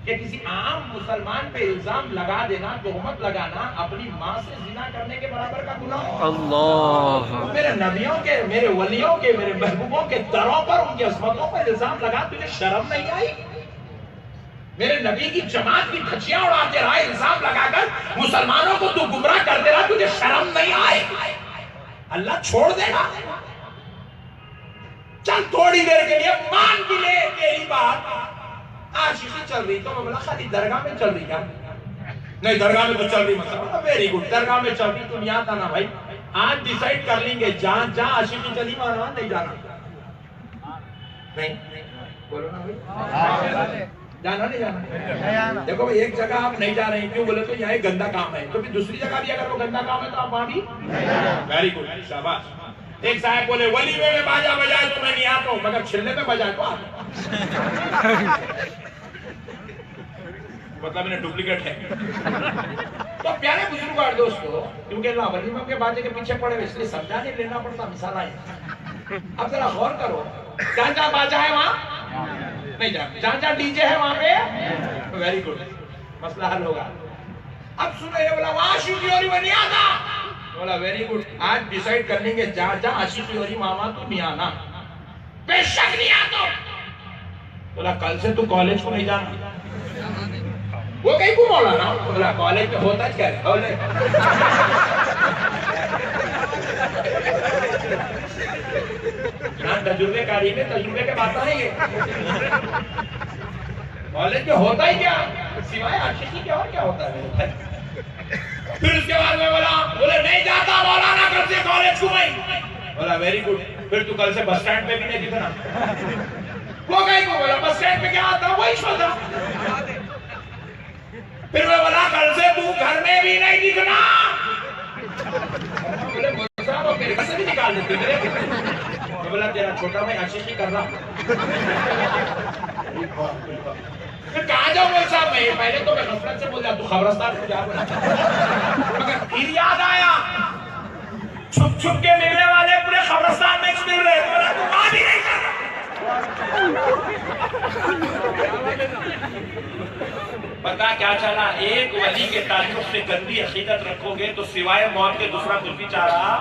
کہ کسی عام مسلمان پہ الزام لگا دینا تہمت لگانا اپنی ماں سے زنا کرنے کے برابر کا گناہ ہے. اللہ میرے نبیوں کے میرے ولیوں کے میرے محبوبوں کے دروں پر ان کی عصمتوں پر الزام لگا تجھے شرم نہیں آئی؟ میرے نبی کی جماعت کی دھجیاں اڑاتے رہا الزام لگا کر مسلمانوں کو تو گمراہ کرتے رہا تجھے شرم نہیں آئے؟ اللہ چھوڑ دے گا؟ چل تھوڑی دیر کے لیے مان بھی لے تیری بات عاشقی چل رہی تو میں بولا خالی درگاہ میں چل رہی کیا نہیں درگاہ میں تو چل رہی مطلب ویری گڈ درگاہ میں چل رہی تم یاد آنا بھائی آج ڈیسائیڈ کر لیں گے جہاں جہاں عاشقی چلی وہاں نہیں جانا نہیں بولو نا بھائی جانا نہیں جانا. دیکھو بھائی ایک جگہ آپ نہیں جا رہے ہیں کیوں بولے تو یہاں گندا کام ہے تو پھر دوسری جگہ بھی اگر وہ گندا کام ہے تو آپ وہاں بھی ویری گڈ شاباش. ایک صاحب بولے ولیمے میں باجا بجائے تو میں نہیں آتا ہوں مگر چھلنے میں بجائے تو آتا مطلب انہیں ڈپلیکیٹ ہے. تو پیارے بزرگوار دوستو کیونکہ اللہ ولیمے کے باجے کے پیچھے پڑے اس لیے سمجھانے لینا پڑتا مثال آئے. اب ذرا غور کرو جہاں جہاں باجا ہے وہاں نہیں جانا جہاں جہاں ڈی جے ہے وہاں پہ ویری گڈ مسئلہ حل ہوگا. اب سنو یہ بولا وہاں عاشقی ہو رہی وہ نہیں آنا بولا ویری گڈ آج ڈیسائیڈ کر لیں گے جہاں جہاں عاشقی ہو رہی وہاں تو نہیں آنا بے شک نہیں آتا. بولا کل سے تو کالج کو نہیں جانا وہ کہیں کو مولانا بولا کالج میں ہوتا کیا ہے تجربے کاری میں تجربے کے بات ہے یہ کالج میں ہوتا ہی کیا سوائے عاشقی کے اور کیا ہوتا ہے. پھر اس کے بعد میں بولے نہیں جاتا مولانا کل سے کالج کو نہیں بولا ویری گڈ پھر تو کل سے بس سٹینڈ پہ بھی نہیں دکھنا وہ کہیں کو بولا بس سٹینڈ پہ کیا آتا وہی چھوڑا. پھر میں بولا کل سے تو گھر میں بھی نہیں دکھنا بولے صاحب میرے گھر سے بھی نکال دیتے میں بولا تیرا چھوٹا میں عاشقی کر رہا پھر کہاں جاؤں مول صاحب میں پہلے تو میں غفلت سے بول جا تو خبرستان کو جا بنا مگر پھر یاد آیا چھپ چھپ کے ملنے والے پورے خبرستان میں مل رہے بولا تو وہاں بھی نہیں کر رہا. پتا کیا چلا ایک ولی کے تعلق سے گندی عقیدت رکھو گے تو سوائے موت کے دوسرا کچھ بھی چاہ رہا.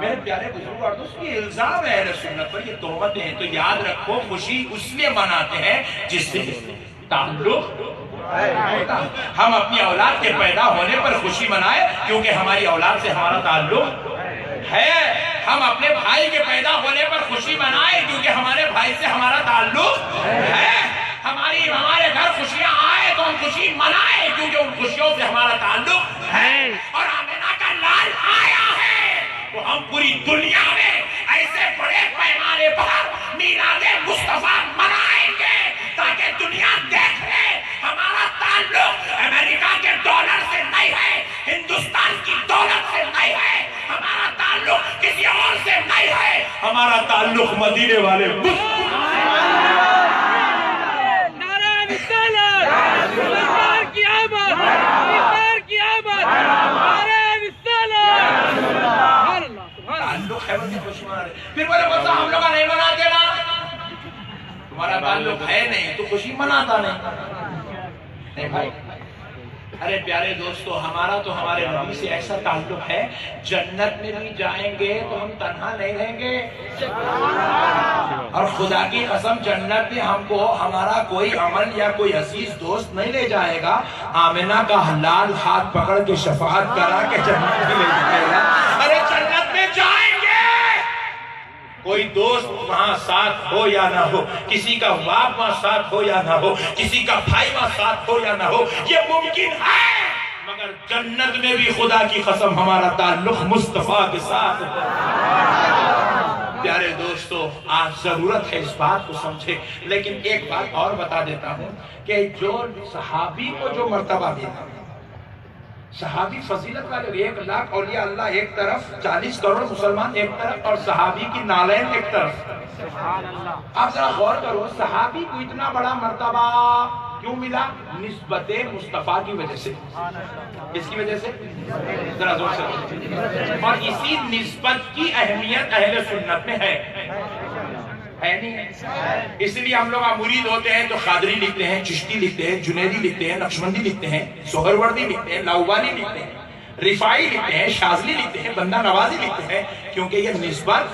میرے پیارے بزرگ اور دوست یہ الزام ہے اہل سنت پر یہ تہمتیں ہیں تو یاد رکھو خوشی اس لیے مناتے ہیں جس سے تعلق ہم اپنی اولاد کے پیدا ہونے پر خوشی منائے کیونکہ ہماری اولاد سے ہمارا تعلق ہے. ہم اپنے بھائی کے پیدا ہونے پر خوشی منائے کیونکہ ہمارے بھائی سے ہمارا تعلق ہے. ہمارے گھر خوشیاں آئے تو ہم خوشی منائے کیونکہ ان خوشیوں سے ہمارا تعلق ہے. اور آمینہ کا لال آیا ہے تو ہم پوری دنیا میں ایسے بڑے پیمانے پر میلاد مصطفیٰ منائیں گے تاکہ دنیا دیکھ لے ہمارا تعلق امریکہ کے ڈالر سے نہیں ہے ہمارا تعلق مدینے والے تعلق ہے بندی خوشی منا رہے. پھر بولے بس ہم لوگ نہیں مناتے نا. تمہارا تعلق ہے نہیں تو خوشی مناتا نہیں بھائی. ارے پیارے دوستو, ہمارا تو ہمارے نبی سے ایسا تعلق ہے, جنت میں بھی جائیں گے تو ہم تنہا نہیں رہیں گے. اور خدا کی قسم جنت میں ہم کو ہمارا کوئی عمل یا کوئی عزیز دوست نہیں لے جائے گا. آمنہ کا لال ہاتھ پکڑ کے شفاعت کرا کے جنت میں لے جائے گا. ارے جنت میں جائیں گے, کوئی دوست وہاں ساتھ ہو یا نہ ہو, کسی کا باپ وہاں ساتھ ہو یا نہ ہو, کسی کا بھائی وہاں ساتھ ہو یا نہ ہو, یہ ممکن ہے, مگر جنت میں بھی خدا کی قسم ہمارا تعلق مصطفیٰ کے ساتھ. پیارے دوستو, آج ضرورت ہے اس بات کو سمجھے. لیکن ایک بات اور بتا دیتا ہوں کہ جو صحابی کو جو مرتبہ ملا, صحابی فضیلت والے 1 لاکھ اولیاء اللہ ایک طرف, 40 کروڑ مسلمان ایک طرف, اور صحابی کی نالین ایک طرف. آپ ذرا غور کرو, صحابی کو اتنا بڑا مرتبہ کیوں ملا؟ نسبت مصطفیٰ کی وجہ سے. اس کی وجہ سے ذرا زور سے. اور اسی نسبت کی اہمیت اہل سنت میں ہے نہیں ہے. اس لیے ہم لوگ مرید ہوتے ہیں تو قادری لکھتے ہیں, چشتی لکھتے ہیں, جنیدی لکھتے ہیں, نقشبندی لکھتے ہیں, سہروردی لکھتے ہیں, لاؤبالی لکھتے ہیں, رفائی لکھتے ہیں, شاذلی لکھتے ہیں, بندہ نوازی لکھتے ہیں, کیونکہ یہ نسبت.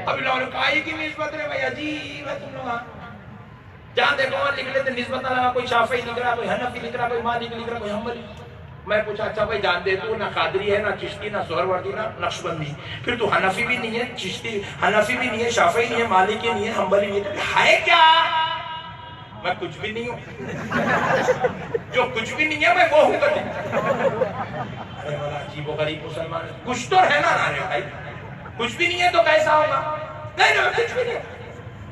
ابھی لوگوں نے کہا یہ کی نسبت ہے بھائی, عجیب ہے تم لوگ. جہاں دیکھو وہاں لکھ لیتے نسبت نہ لگا, کوئی شافعی لکھ رہا, کوئی حنفی لکھ رہا, کوئی مالک لکھ رہا, کوئی حنبلی. میں پوچھا اچھا بھائی جان دے تو نہ قادری ہے, نہ چشتی, نہ سہروردی, نہ نقشبندی, پھر تو حنفی بھی نہیں ہے, چشتی حنفی بھی نہیں ہے, شافعی نہیں ہے, مالکی نہیں ہے, حنبلی نہیں ہے, ہے کیا؟ میں کچھ بھی نہیں ہوں. جو کچھ بھی نہیں ہے میں وہ ہوں. ارے والا عجیب و غریب مسلمان, کچھ تو ہے نا بھائی, کچھ بھی نہیں ہے تو کیسا ہوگا؟ نہیں کچھ بھی نہیں,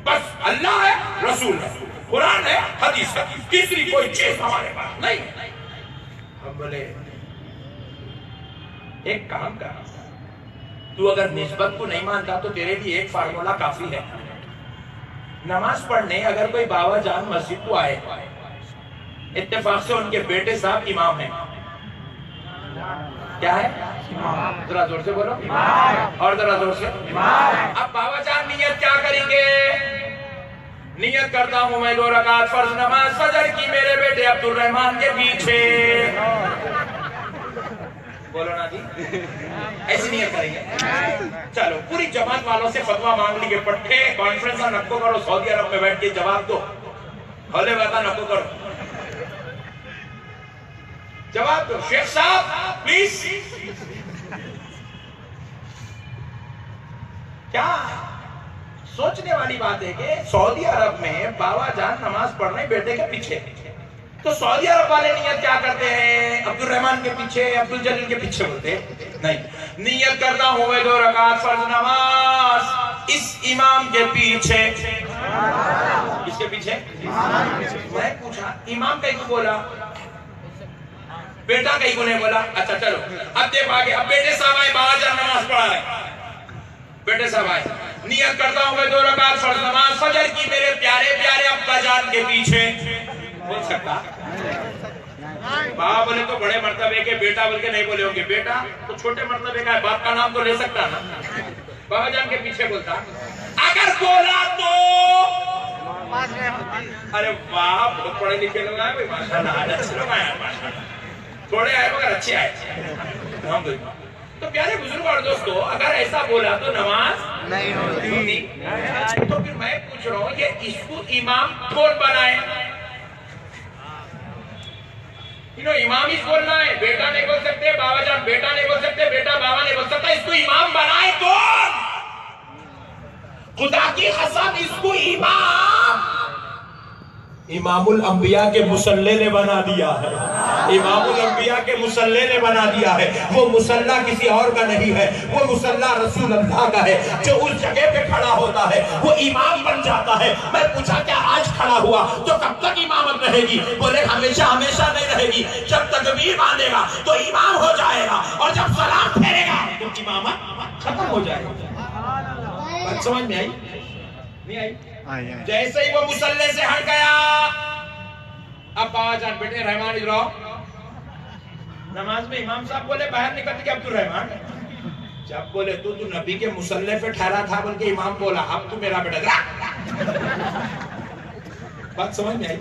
بس اللہ ہے, رسول ہے, قرآن ہے, حدیث ہے, تیسری کوئی چیز ہمارے پاس نہیں. ہم بولے ایک کام کر, تو اگر نسبت کو نہیں مانتا تو تیرے لیے ایک فارمولا کافی ہے. نماز پڑھنے اگر کوئی بابا جان مسجد کو آئے, اتفاق سے ان کے بیٹے صاحب امام ہیں. کیا ہے؟ ذرا زور سے بولو, اور ذرا زور سے. اب بابا جان نیت کیا کریں گے؟ نیت کرتا ہوں میں 2 رکعت فرض نماز فجر کی میرے بیٹے عبد الرحمن کے پیچھے. بولو نا جی, ایسی نیت کریں گے. چلو پوری جماعت والوں سے فتویٰ مانگ لی کہ پٹھے کانفرنس نہ نکو کرو, سعودی عرب میں بیٹھ کے جواب دو, ہولے بتا نکو کرو, جواب دو. شیخ صاحب پلیز. کیا سوچنے والی بات ہے کہ سعودی عرب میں بابا جان نماز پڑھ رہے بیٹے کے پیچھے, تو سعودی عرب والے نیت کیا کرتے ہیں؟ عبد الرحمن کے پیچھے, عبد الجلیل کے پیچھے بولتے نہیں. نیت کرتا ہوں میں 2 رکعت فرض نماز اس امام کے پیچھے. کس کے پیچھے؟ میں پوچھا امام کہیں کو بولا, بیٹا کہیں کو نہیں بولا. اچھا چلو اب دیکھ آگے, اب بیٹے صاحب آئے, بابا جان نماز پڑھا رہے, بیٹے صاحب آئے, نیت کرتا ہوں میں 2 رکعت فرض نماز فجر کی میرے پیارے پیارے ابا جان کے پیچھے. بول سکتا؟ بابا بولے تو بڑے مرتبے کے, بیٹا بول کے نہیں بولے ہوں گے. بیٹا تو چھوٹے مرتبے کا ہے, باپ کا نام تو لے سکتا نا. بابا جان کے پیچھے بولتا. اگر بولا تو ارے واہ, بہت پڑھے لکھے لوگ آئے بھائی, ماشاءاللہ اچھے لوگ آئے, تھوڑے آئے مگر اچھے آئے. تو پیارے بزرگ اور دوستو, اگر ایسا بولا تو نماز نہیں ہوتی. تو پھر میں پوچھ رہا ہوں یہ اس کو امام کون بنائے؟ امام اس بولنا ہے, بیٹا نہیں بول سکتے, بابا جان بیٹا نہیں بول سکتے, بیٹا بابا نہیں بول سکتا. اس کو امام بنائے کون؟ خدا کی قسم اس کو امام الانبیاء کے مصلی نے بنا دیا ہے. امام الانبیاء کے مصلی نے بنا دیا ہے. وہ مصلی کسی اور کا نہیں ہے, وہ مصلی رسول اللہ کا ہے. جو اس جگہ پہ کھڑا ہوتا ہے وہ امام بن جاتا ہے. میں پوچھا کیا آج کھڑا ہوا تو کب تک امامت رہے گی؟ بولے ہمیشہ ہمیشہ نہیں رہے گی. جب تکبیر باندھے گا تو امام ہو جائے گا, اور جب سلام پھیرے گا تو امامت ختم ہو جائے گا. بات سمجھ میں آئی نہیں آئی؟ جیسے ہی وہ مصلی سے ہٹ گیا، اب بابا جان بیٹے رحمان ادھر آؤ، نماز میں امام صاحب بولے باہر نکل کے عبد الرحمان، جب بولے تو نبی کے مصلی پہ ٹھہرا تھا، بول کے امام بولا اب تو میرا بیٹا، بات سمجھ میں آئی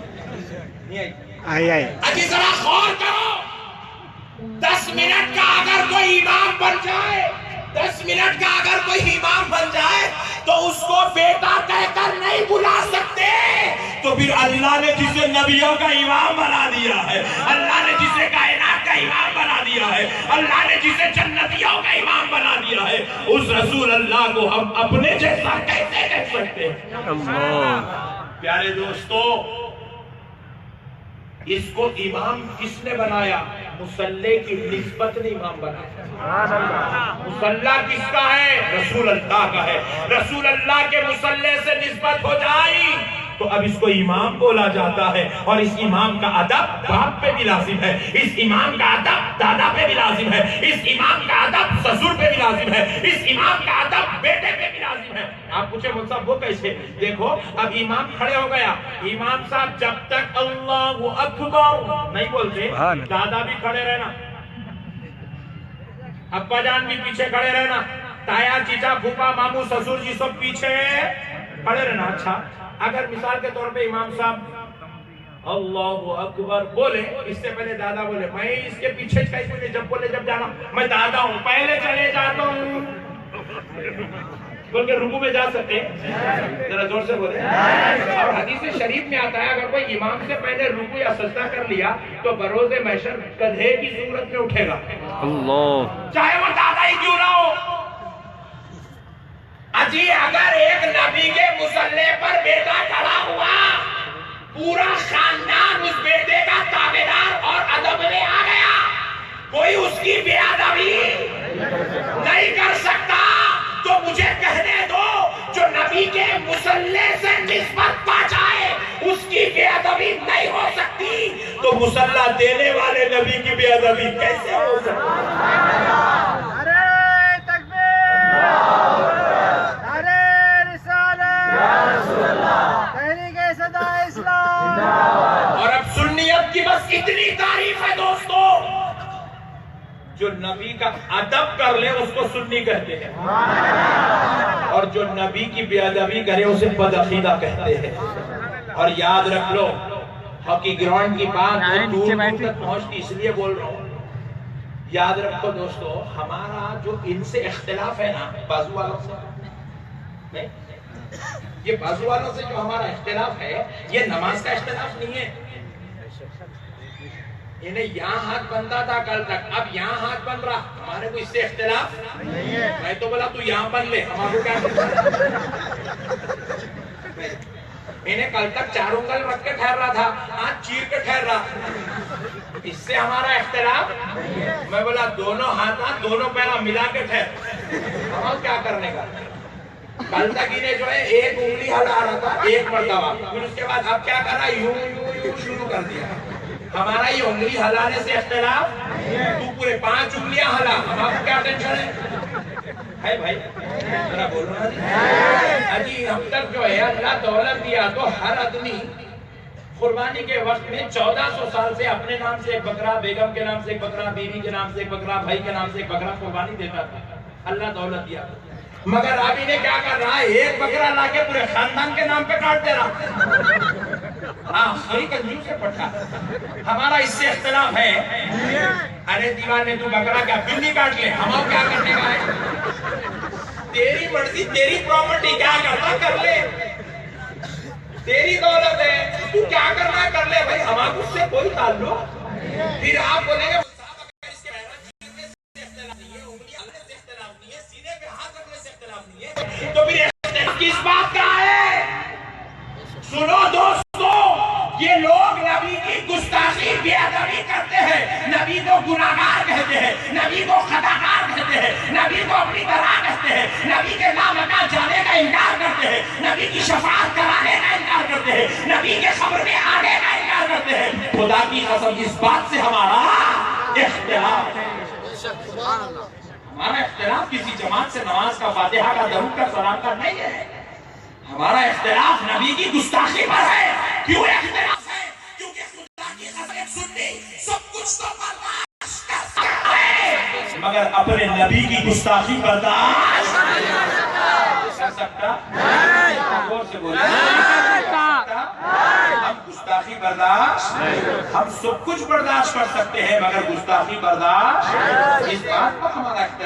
نہیں آئی؟ آئی۔ اجی ذرا غور کرو، 10 منٹ کا اگر کوئی امام بن جائے، 10 منٹ کا اگر کوئی امام بن جائے تو اس کو بیٹا کہہ کر نہیں بلا سکتے، تو پھر اللہ نے جسے نبیوں کا امام بنا دیا ہے، اللہ نے جسے کائنات کا امام بنا دیا ہے، اللہ نے جسے جنتیوں کا امام بنا دیا ہے، اس رسول اللہ کو ہم اپنے جیسا کیسے کہہ سکتے ہیں؟ پیارے دوستو، اس کو امام کس نے بنایا؟ مصلی کی نسبت نے امام بنایا۔ مصلی کس کا ہے؟ رسول اللہ کا ہے۔ رسول اللہ کے مصلی سے نسبت ہو جائی تو اب اس کو امام بولا جاتا ہے، اور اس امام کا ادب باپ پہ بھی لازم ہے، اس امام کا ادب دادا پہ بھی لازم ہے، اس امام کا ادب سسر پہ بھی لازم ہے، اس امام کا ادب بیٹے پہ بھی لازم ہے۔ آپ پوچھے مجھ صاحب وہ کیسے؟ دیکھو اب امام کھڑے ہو گیا، امام صاحب جب تک اللہ اکبر نہیں بولتے دادا بھی کھڑے رہنا، ابا جان بھی پیچھے کھڑے رہنا، تایا چیچا پھوپا ماموں سسر جی سب پیچھے کھڑے رہنا۔ اچھا اگر مثال کے طور پہ امام صاحب اللہ اکبر بولے، اس سے پہلے دادا بولے، میں اس کے پیچھے جب بولے جب جانا میں دادا ہوں، پہلے چلے جاتا ہوں، بول کے رکوع میں جا سکتے ہیں؟ ذرا زور سے بولے۔ اور حدیث شریف میں آتا ہے اگر کوئی امام سے پہلے رکوع یا سجدہ کر لیا تو بروز محشر گدھے کی صورت میں اٹھے گا، اللہ چاہے وہ دادا ہی کیوں نہ ہو۔ اجی اگر ایک نبی کے مصلی پر بیٹا کھڑا ہوا، پورا خاندان اس بیٹے کا تابعدار اور ادب میں آ گیا، کوئی اس کی بے ادبی نہیں کر سکتا، تو مجھے کہنے دو جو نبی کے مصلی سے نسبت پا جائے اس کی بے ادبی نہیں ہو سکتی، تو مصلی دینے والے نبی کی بے ادبی کیسے ہو سکتی؟ اور اب سنیت کی بس اتنی تعریف ہے دوستو، جو نبی کا ادب کر لے اس کو سنی کہتے ہیں، اور جو نبی کی بے ادبی کرے اسے بدعقیدہ کہتے ہیں۔ اور یاد رکھ لو، ہاکی گراؤنڈ کی بات دور تک پہنچتی اس لیے بول رہا ہوں، یاد رکھو دوستو، ہمارا جو ان سے اختلاف ہے نا بازو والوں سے، یہ بازو والوں سے جو ہمارا اختلاف ہے یہ نماز کا اختلاف نہیں ہے۔ انہیں یہاں ہاتھ بندھا تھا کل تک، اب یہاں ہاتھ بن رہا، ہمارے کو اس سے اختلاف نہیں ہے۔ میں تو بولا تو یہاں بن لے، ہمارے کو کیا؟ انہیں کل تک 4 انگل رکھ کے ٹھہر رہا تھا، آج چیر کے ٹھہر رہا، اس سے ہمارا اختلاف۔ میں بولا دونوں ہاتھ دونوں پیرا ملا کے ٹھہر، ہم کیا کرنے کا؟ کل تک انہیں جو ہے ایک انگلی ہلا رہا تھا ایک مرتبہ، پھر اس کے بعد اب کیا کرا؟ یوں یوں یوں شروع کر دیا۔ ہمارا یہ انگلی ہلانے سے اختلاف، تو پورے 5 انگلیاں ہلا، ہمارا کیا ٹینشن ہے بھائی؟ ذرا بولو نا جی۔ جی ہم تک جو ہے اللہ دولت دیا تو ہر آدمی قربانی کے وقت میں 1400 سال سے اپنے نام سے ایک بکرا، بیگم کے نام سے ایک بکرا، بیوی کے نام سے ایک بکرا، بھائی کے نام سے ایک بکرا قربانی دیتا تھا، اللہ دولت دیا۔ مگر اب انہیں کیا کر رہا ہے؟ ایک بکرا لا کے پورے خاندان کے نام پہ کاٹ دے رہا۔ ہاں خری کنجوس سے پٹھا، ہمارا اس سے اختلاف ہے۔ ارے دیوانے تو بکرا کیا بلی کاٹ لے، ہمارا کیا کرنے کا ہے؟ تیری مرضی، تیری پراپرٹی، کیا کرنا کر لے، تیری دولت ہے، تو کیا کرنا کر لے بھائی، ہمارا اس سے کوئی تعلق۔ پھر آپ بولیں گے تو پھر اختلاف کس بات کا ہے؟ سنو دوستو، یہ لوگ نبی کی گستاخی بے ادبی کرتے ہیں، نبی کو گناہگار کہتے ہیں، نبی کو خطاکار کہتے ہیں، نبی کو اپنی طرح کہتے ہیں، نبی کے نام مکان جانے کا انکار کرتے ہیں، نبی کی شفاعت کرانے کا انکار کرتے ہیں، نبی کے قبر میں آنے کا انکار کرتے ہیں۔ خدا کی قسم اس بات سے ہمارا اختلاف ہے، ہمارا اختلاف اختلاف کسی جماعت سے نماز کا، فاتحہ کا، درود کا، سلام کا نہیں ہے. ہمارا اختلاف نبی کی گستاخی پر ہے. کیوں اختلاف ہے؟ کیونکہ خدا کی قسم سنی سب کچھ تو برداشت کر سکتا ہے مگر اپنے نبی کی گستاخی برداشت کر سکتا نہیں. غور سے بولیں. ہم گستاخی برداشت، ہم سب کچھ برداشت کر سکتے ہیں مگر گستاخی برداشت. اس بات پر ہمارا اختلاف